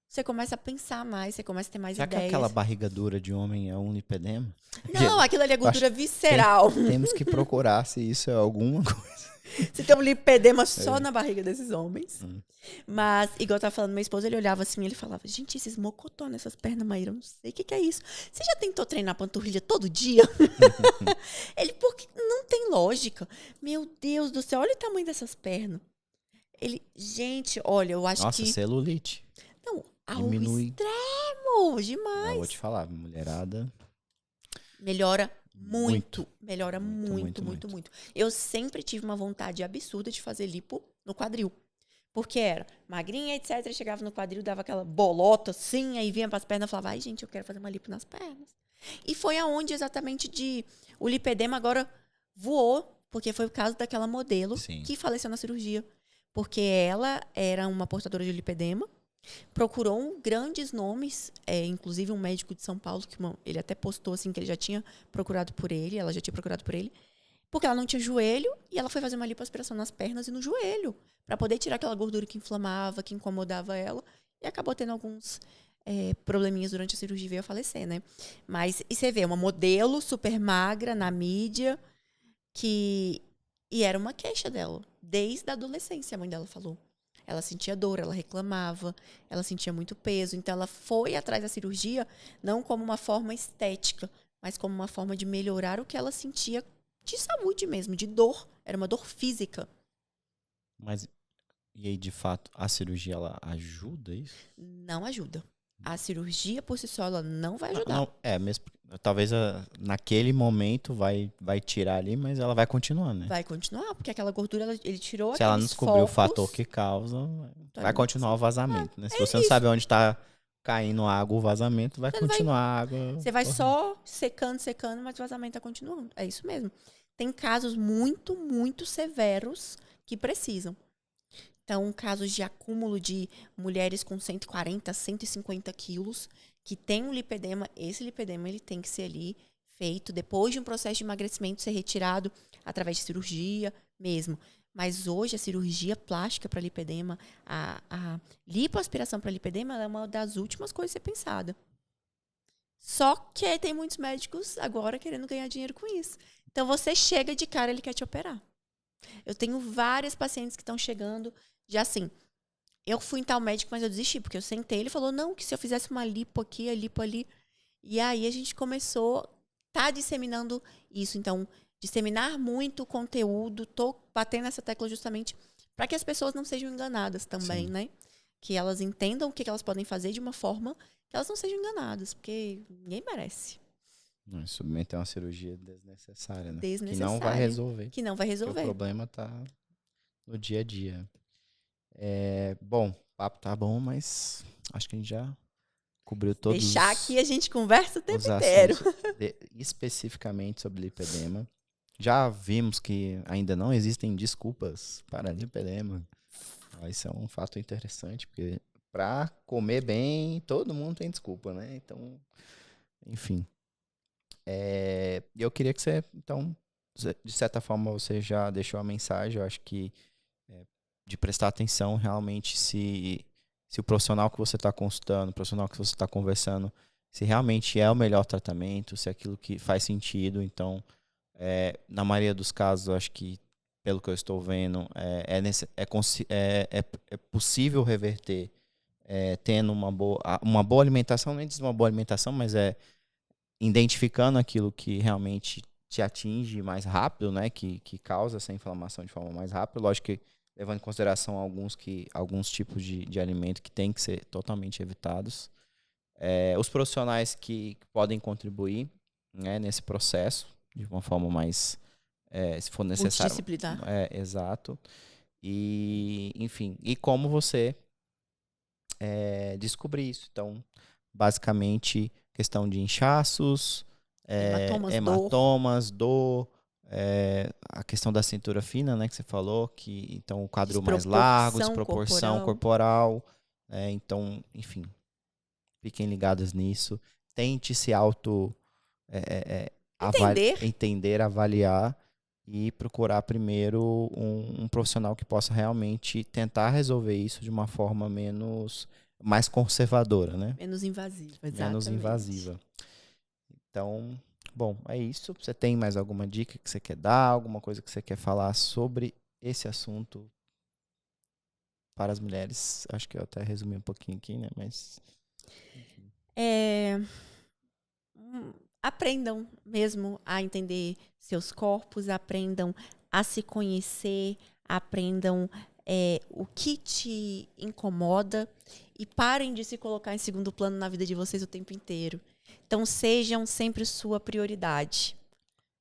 você começa a pensar mais, você começa a ter mais Será ideias. que aquela barriga dura de homem é um lipedema? Não, aquilo ali é gordura visceral. Temos que procurar se isso é alguma coisa. Você tem um lipedema só na barriga desses homens. Mas, igual eu tava falando, meu esposo, ele olhava assim e ele falava, gente, esses mocotó nessas pernas, Maíra, eu não sei o que é isso. Você já tentou treinar panturrilha todo dia? Ele, porque não tem lógica. Meu Deus do céu, olha o tamanho dessas pernas. Ele, gente, olha, eu acho Nossa, que... celulite. Não, ao Diminui. extremo, demais. Não, vou te falar, mulherada... Melhora muito. Melhora Muito. muito. Eu sempre tive uma vontade absurda de fazer lipo no quadril. Porque era magrinha, etc. Chegava no quadril, dava aquela bolota assim, aí vinha pras pernas e falava, ai, gente, eu quero fazer uma lipo nas pernas. E foi aonde exatamente o lipedema agora voou, porque foi o caso daquela modelo que faleceu na cirurgia. Porque ela era uma portadora de lipedema, procurou grandes nomes, inclusive um médico de São Paulo, que ele até postou assim que ele já tinha procurado por ele, ela já tinha procurado por ele, porque ela não tinha joelho e ela foi fazer uma lipoaspiração nas pernas e no joelho, para poder tirar aquela gordura que inflamava, que incomodava ela, e acabou tendo alguns probleminhas durante a cirurgia e veio a falecer, né? Mas, e você vê, uma modelo super magra na mídia, e era uma queixa dela, desde a adolescência, a mãe dela falou. Ela sentia dor, ela reclamava, ela sentia muito peso. Então, ela foi atrás da cirurgia não como uma forma estética, mas como uma forma de melhorar o que ela sentia de saúde mesmo, de dor. Era uma dor física. Mas, e aí, de fato, a cirurgia, ela ajuda isso? Não ajuda. A cirurgia, por si só, ela não vai ajudar. Não, mesmo, talvez naquele momento vai tirar ali, mas ela vai continuar, né? Vai continuar, porque aquela gordura, ele tirou Se ela não descobrir o fator que causa, vai continuar o vazamento, né? Se você não sabe onde está caindo a água, o vazamento, vai continuar a água. Você vai só secando, mas o vazamento está continuando. É isso mesmo. Tem casos muito severos que precisam. Então, casos de acúmulo de mulheres com 140, 150 quilos, que tem um lipedema, esse lipedema ele tem que ser ali feito depois de um processo de emagrecimento ser retirado através de cirurgia mesmo. Mas hoje a cirurgia plástica para lipedema, a lipoaspiração para lipedema, ela é uma das últimas coisas a ser pensada. Só que tem muitos médicos agora querendo ganhar dinheiro com isso. Então você chega de cara, ele quer te operar. Eu tenho várias pacientes que estão chegando já assim, eu fui em tal médico, mas eu desisti, porque eu sentei, ele falou, não, que se eu fizesse uma lipo aqui, a lipo ali. E aí a gente começou, tá disseminando isso. Então, disseminar muito conteúdo, tô batendo nessa tecla justamente para que as pessoas não sejam enganadas também, né? Que elas entendam o que elas podem fazer de uma forma que elas não sejam enganadas, porque ninguém merece. Não, submeter uma cirurgia desnecessária, né? Desnecessária. Que não vai resolver. Que não vai resolver. Porque o problema tá no dia a dia. Bom, o papo tá bom, mas acho que a gente já cobriu todos. Deixar aqui a gente conversa o tempo inteiro. Especificamente sobre lipedema. Já vimos que ainda não existem desculpas para lipedema. Isso é um fato interessante, porque para comer bem, todo mundo tem desculpa, né? Então, enfim. Eu queria que você, então, de certa forma, você já deixou a mensagem. Eu acho que de prestar atenção realmente se o profissional que você está consultando, o profissional que você está conversando, se realmente é o melhor tratamento, se é aquilo que faz sentido. Então, na maioria dos casos, eu acho que, pelo que eu estou vendo, é possível reverter tendo uma boa alimentação, nem diz uma boa alimentação, mas identificando aquilo que realmente te atinge mais rápido, né, que causa essa inflamação de forma mais rápida. Lógico que levando em consideração alguns tipos de alimento que tem que ser totalmente evitados. Os profissionais que podem contribuir, né, nesse processo, de uma forma mais, se for necessário. Multidisciplinar. Exato. E, enfim, e como você descobrir isso. Então, basicamente, questão de inchaços, hematomas, dor, a questão da cintura fina, né, que você falou, que então o quadril mais largo, desproporção corporal, então, enfim, fiquem ligados nisso. Tente se entender, avaliar e procurar primeiro um profissional que possa realmente tentar resolver isso de uma forma mais conservadora, né? Menos invasiva, exatamente. Menos invasiva. Então, bom, é isso. Você tem mais alguma dica que você quer dar? Alguma coisa que você quer falar sobre esse assunto para as mulheres? Acho que eu até resumi um pouquinho aqui, né? Mas... Aprendam mesmo a entender seus corpos, aprendam a se conhecer, aprendam o que te incomoda e parem de se colocar em segundo plano na vida de vocês o tempo inteiro. Então, sejam sempre sua prioridade.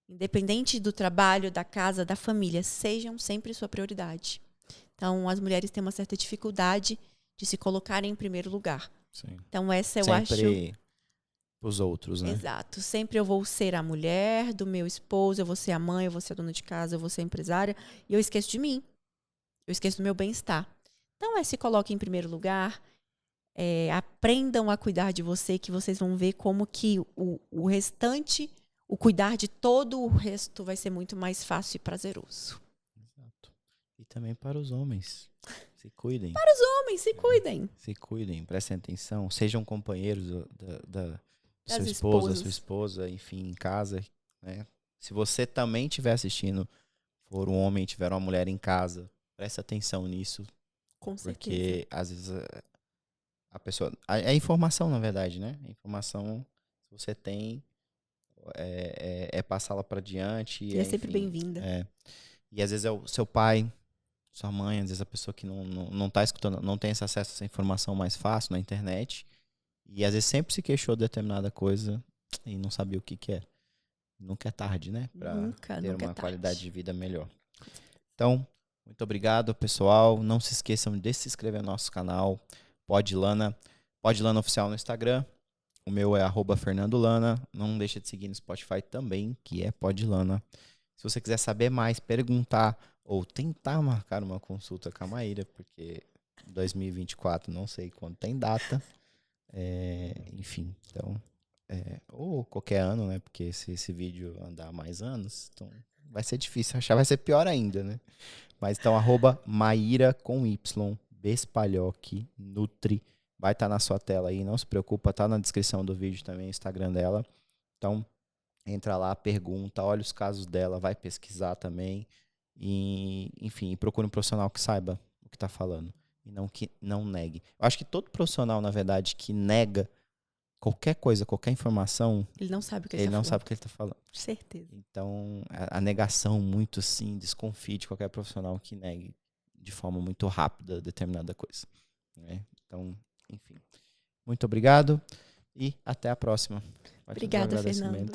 Independente do trabalho, da casa, da família, sejam sempre sua prioridade. Então, as mulheres têm uma certa dificuldade de se colocarem em primeiro lugar. Sim. Então, essa eu acho... Sempre os outros, né? Exato. Sempre eu vou ser a mulher do meu esposo, eu vou ser a mãe, eu vou ser a dona de casa, eu vou ser a empresária, e eu esqueço de mim. Eu esqueço do meu bem-estar. Então, se coloquem em primeiro lugar, aprendam a cuidar de você, que vocês vão ver como que o restante, o cuidar de todo o resto vai ser muito mais fácil e prazeroso. Exato. E também para os homens. Se cuidem. Para os homens, se cuidem. Se cuidem, prestem atenção, sejam companheiros do seu Das esposo, da esposas. sua esposa, enfim, em casa, né? Se você também estiver assistindo, for um homem e tiver uma mulher em casa, preste atenção nisso. Com certeza. Porque às vezes a pessoa... A informação, na verdade, né? A informação que você tem passá-la para diante. E é sempre bem-vinda. E às vezes é o seu pai, sua mãe, às vezes a pessoa que não tá escutando, não tem esse acesso a essa informação mais fácil na internet. E às vezes sempre se queixou de determinada coisa e não sabia o que é. Nunca é tarde, né? Para ter uma qualidade de vida melhor. Então, muito obrigado, pessoal. Não se esqueçam de se inscrever no nosso canal, Podlana Oficial no Instagram. O meu é @FernandoLana. Não deixa de seguir no Spotify também, que é Podlana. Se você quiser saber mais, perguntar ou tentar marcar uma consulta com a Maíra, porque 2024 não sei quando tem data. Enfim, então, ou qualquer ano, né? Porque se esse vídeo andar mais anos, então vai ser difícil achar, vai ser pior ainda, né? Mas então, @Maíra com Y, Bespalhoque, Nutri, vai estar na sua tela aí, não se preocupa, tá na descrição do vídeo também o Instagram dela. Então, entra lá, pergunta, olha os casos dela, vai pesquisar também. E, enfim, procure um profissional que saiba o que está falando. E não que não negue. Eu acho que todo profissional, na verdade, que nega qualquer coisa, qualquer informação... Ele não sabe o que ele não sabe o que ele está falando. Certeza. Então, a negação, muito sim, desconfie de qualquer profissional que negue de forma muito rápida determinada coisa. Né? Então, enfim. Muito obrigado e até a próxima. Obrigada, Fernando.